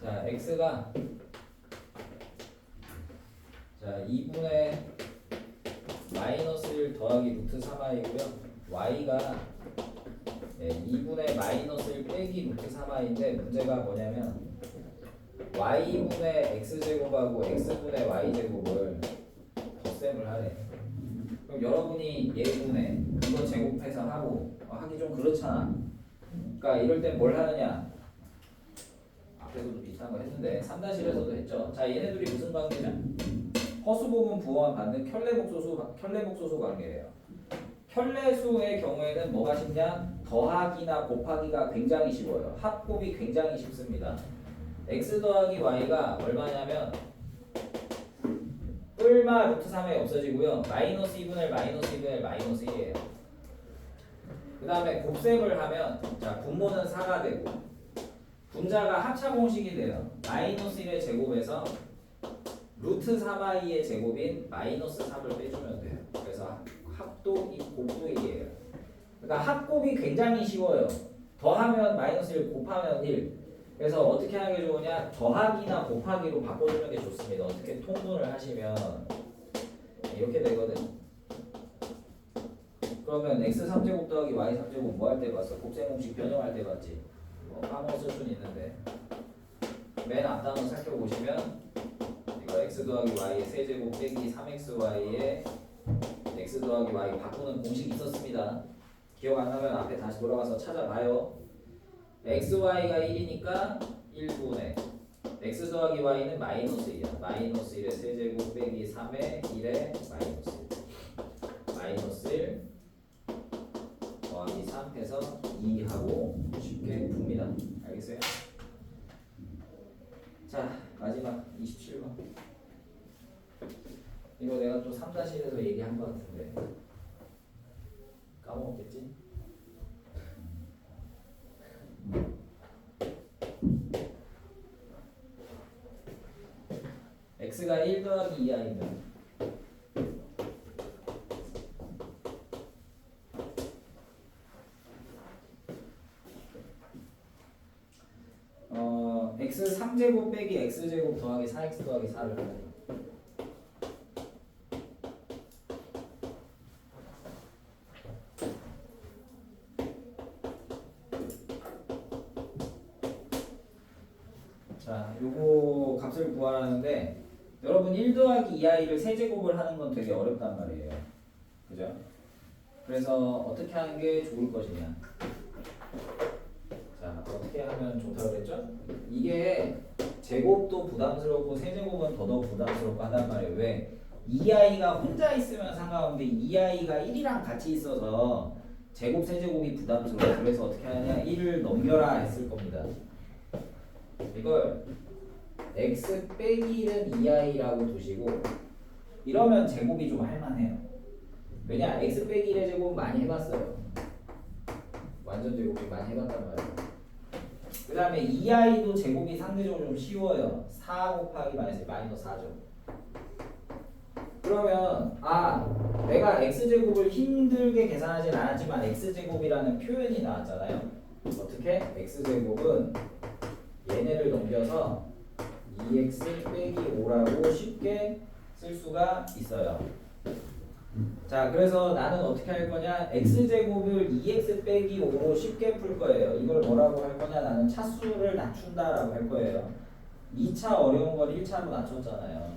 자 x가 자 2분의 마이너스 1 더하기 루트 3i고요. y가 2분의 마이너스 1 빼기 루트 3i인데 문제가 뭐냐면 y분의 x제곱하고 x분의 y제곱을 덧셈을 하래. 그럼 여러분이 예분의 이거 제곱해서 하고 하기 좀 그렇잖아. 그러니까 이럴 땐 뭘 하느냐. 앞에서도 비슷한 거 했는데 3-1에서도 했죠. 자 얘네들이 무슨 관계냐. 허수부분 부호만 받는 켤레복소수 관계예요. 켤레수의 경우에는 뭐가 쉽냐? 더하기나 곱하기가 굉장히 쉬워요. 합곱이 굉장히 쉽습니다. x 더하기 y가 얼마냐면 뿔마 루트 3에 없어지고요. 마이너스 2분의 마이너스 2분의 마이너스 1이에요. 그 다음에 곱셈을 하면 자 분모는 4가 되고 분자가 합차 공식이 돼요. 마이너스 1의 제곱에서 루트 3i의 제곱인 마이너스 3을 빼주면 돼요. 그래서 합도 곱도 1이에요. 그러니까 합곱이 굉장히 쉬워요. 더하면 마이너스 1, 곱하면 1. 그래서 어떻게 하는 게 좋으냐? 더하기나 곱하기로 바꿔주는 게 좋습니다. 어떻게 통분을 하시면 이렇게 되거든. 그러면 x 3제곱 더하기 y 3제곱 뭐 할 때 봤어? 곱셈 공식 변형할 때 봤지? 까먹었을 수는 있는데 맨 앞 단어 살펴보시면 이거 x 더하기 y의 세제곱 빼기 3xy의 x 더하기 y 바꾸는 공식이 있었습니다. 기억 안 나면 앞에 다시 돌아가서 찾아봐요. xy가 1이니까 1분의 x 더하기 y는 마이너스 1이야. 마이너스 1의 세제곱 빼기 3의 1의 마이너스 1 마이너스 1 더하기 3 해서 2하고 쉽게 풉니다. 알겠어요? 자 마지막 27번. 이거 내가 또 3-1에서 얘기한 것 같은데 까먹었겠지? x가 1 더하기 2i면 x 3제곱 빼기 x제곱 더하기 4x 더하기 4를 하는 자, 요거 값을 구하라는데 여러분 1 더하기 2i를 세제곱을 하는 건 되게 어렵단 말이에요. 그죠? 그래서 어떻게 하는 게 좋을 것이냐. 자, 어떻게 하면 좋다고 그랬죠? 이게 제곱도 부담스럽고 세제곱은 더더욱 부담스럽고 한단 말이에요. 왜? 2i가 혼자 있으면 상관없는데 2i가 1이랑 같이 있어서 제곱 세제곱이 부담스러워요. 그래서 어떻게 하냐? 1을 넘겨라 했을 겁니다. 이걸 x 빼기 1은 2i라고 두시고 이러면 제곱이 좀 할만해요. 왜냐? x 빼기 1의 제곱 많이 해봤어요. 완전 제곱이 많이 해봤단 말이에요. 그 다음에 2i도 제곱이 상대적으로 좀 쉬워요. 4 곱하기 마이너스 4죠. 그러면 내가 x제곱을 힘들게 계산하진 않았지만 x제곱이라는 표현이 나왔잖아요. 어떻게? x제곱은 얘네를 넘겨서 2x 빼기 5라고 쉽게 쓸 수가 있어요. 자, 그래서 나는 어떻게 할 거냐? x제곱을 2x 빼기 5로 쉽게 풀 거예요. 이걸 뭐라고 할 거냐? 나는 차수를 낮춘다라고 할 거예요. 2차 어려운 걸 1차로 낮췄잖아요.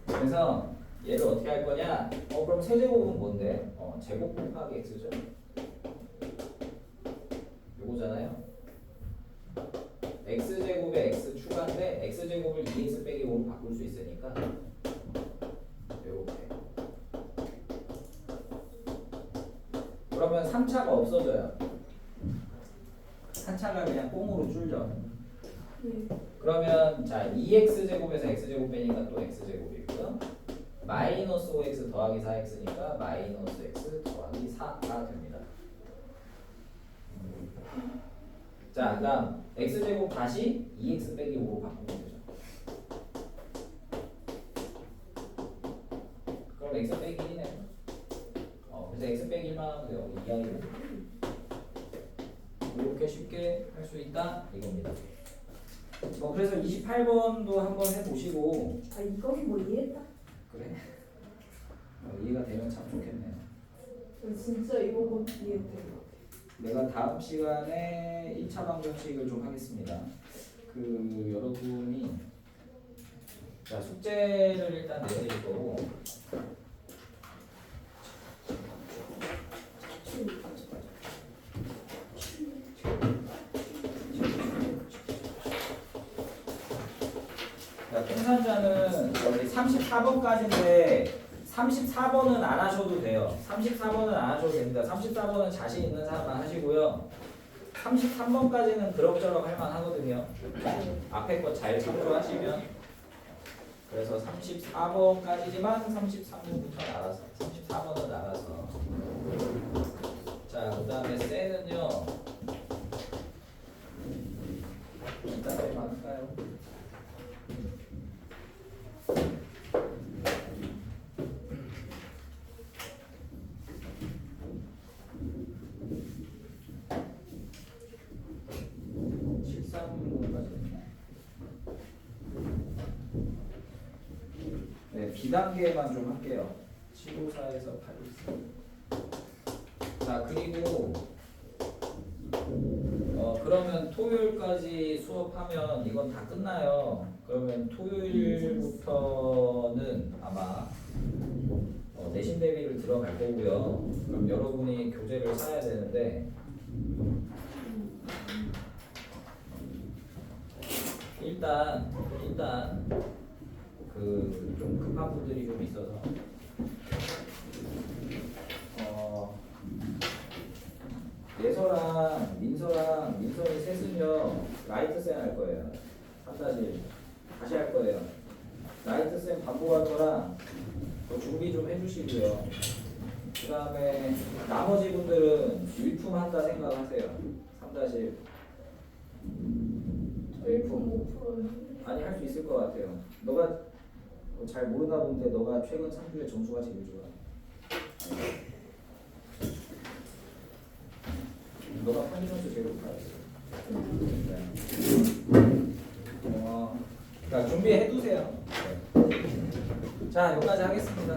그래서 얘를 어떻게 할 거냐? 그럼 세제곱은 뭔데? 제곱 곱하기 x죠. 요거잖아요. x제곱에 x 추가인데 x제곱을 2x 빼기 5로 바꿀 수 있으니까 이렇게. 그러면 3차가 없어져요. 3차가 그냥 꽁으로 줄죠. 그러면 자 2x제곱에서 x제곱 빼니까 또 x제곱이고요. 마이너스 5x 더하기 4x니까 마이너스 x 더하기 4가 됩니다. 자, 그 다음 x제곱 다시 2x 빼기 5로 바꾸면 되죠. 그럼 x 빼기 1이네. 그래서 x 빼기 1만 하면 돼요. 2i로 이렇게 쉽게 할 수 있다 이겁니다. 뭐 그래서 28번도 한번 해보시고. 아 이건 뭐 이해했다. 그래? 이해가 되면 참 좋겠네요. 진짜 이거 곧 이해된 것 같아. 내가 다음 시간에 1차 방정식을 좀 하겠습니다. 그 여러분이 자 숙제를 일단 내드릴 거고 자, 풍산자는 여기 34번까지인데 34번은 안 하셔도 돼요. 34번은 안 하셔도 됩니다. 34번은 자신 있는 사람만 하시고요. 33번까지는 그럭저럭 할만 하거든요. 앞에 거 잘 참조하시면. 그래서 34번까지지만 33번부터는 알아서. 34번은 알아서. 자, 그 다음에 셀은요. 이따 얼마 할까요? 네, B단계만 좀 할게요. 754에서 814. 자, 그리고 그러면 토요일까지 수업하면 이건 다 끝나요. 그러면 토요일부터는 아마 내신 대비를 들어갈 거고요. 그럼 여러분이 교재를 사야 되는데 일단 그 좀 급한 분들이 좀 있어서 예서랑 민선이 셋은요 라이트 쌤 할 거예요. 3-1 다시 할 거예요. 라이트 쌤 반복할 거랑 준비 좀 해주시고요. 그 다음에 나머지 분들은 일품 한다 생각하세요. 3-1 일품 5%요. 아니 할 수 있을 것 같아요. 너가 잘 모르나 본데 너가 최근 3주에 점수가 제일 좋아. 너가 평균 점수 제일 높아. 그러니까 준비해 두세요. 자, 여기까지 하겠습니다.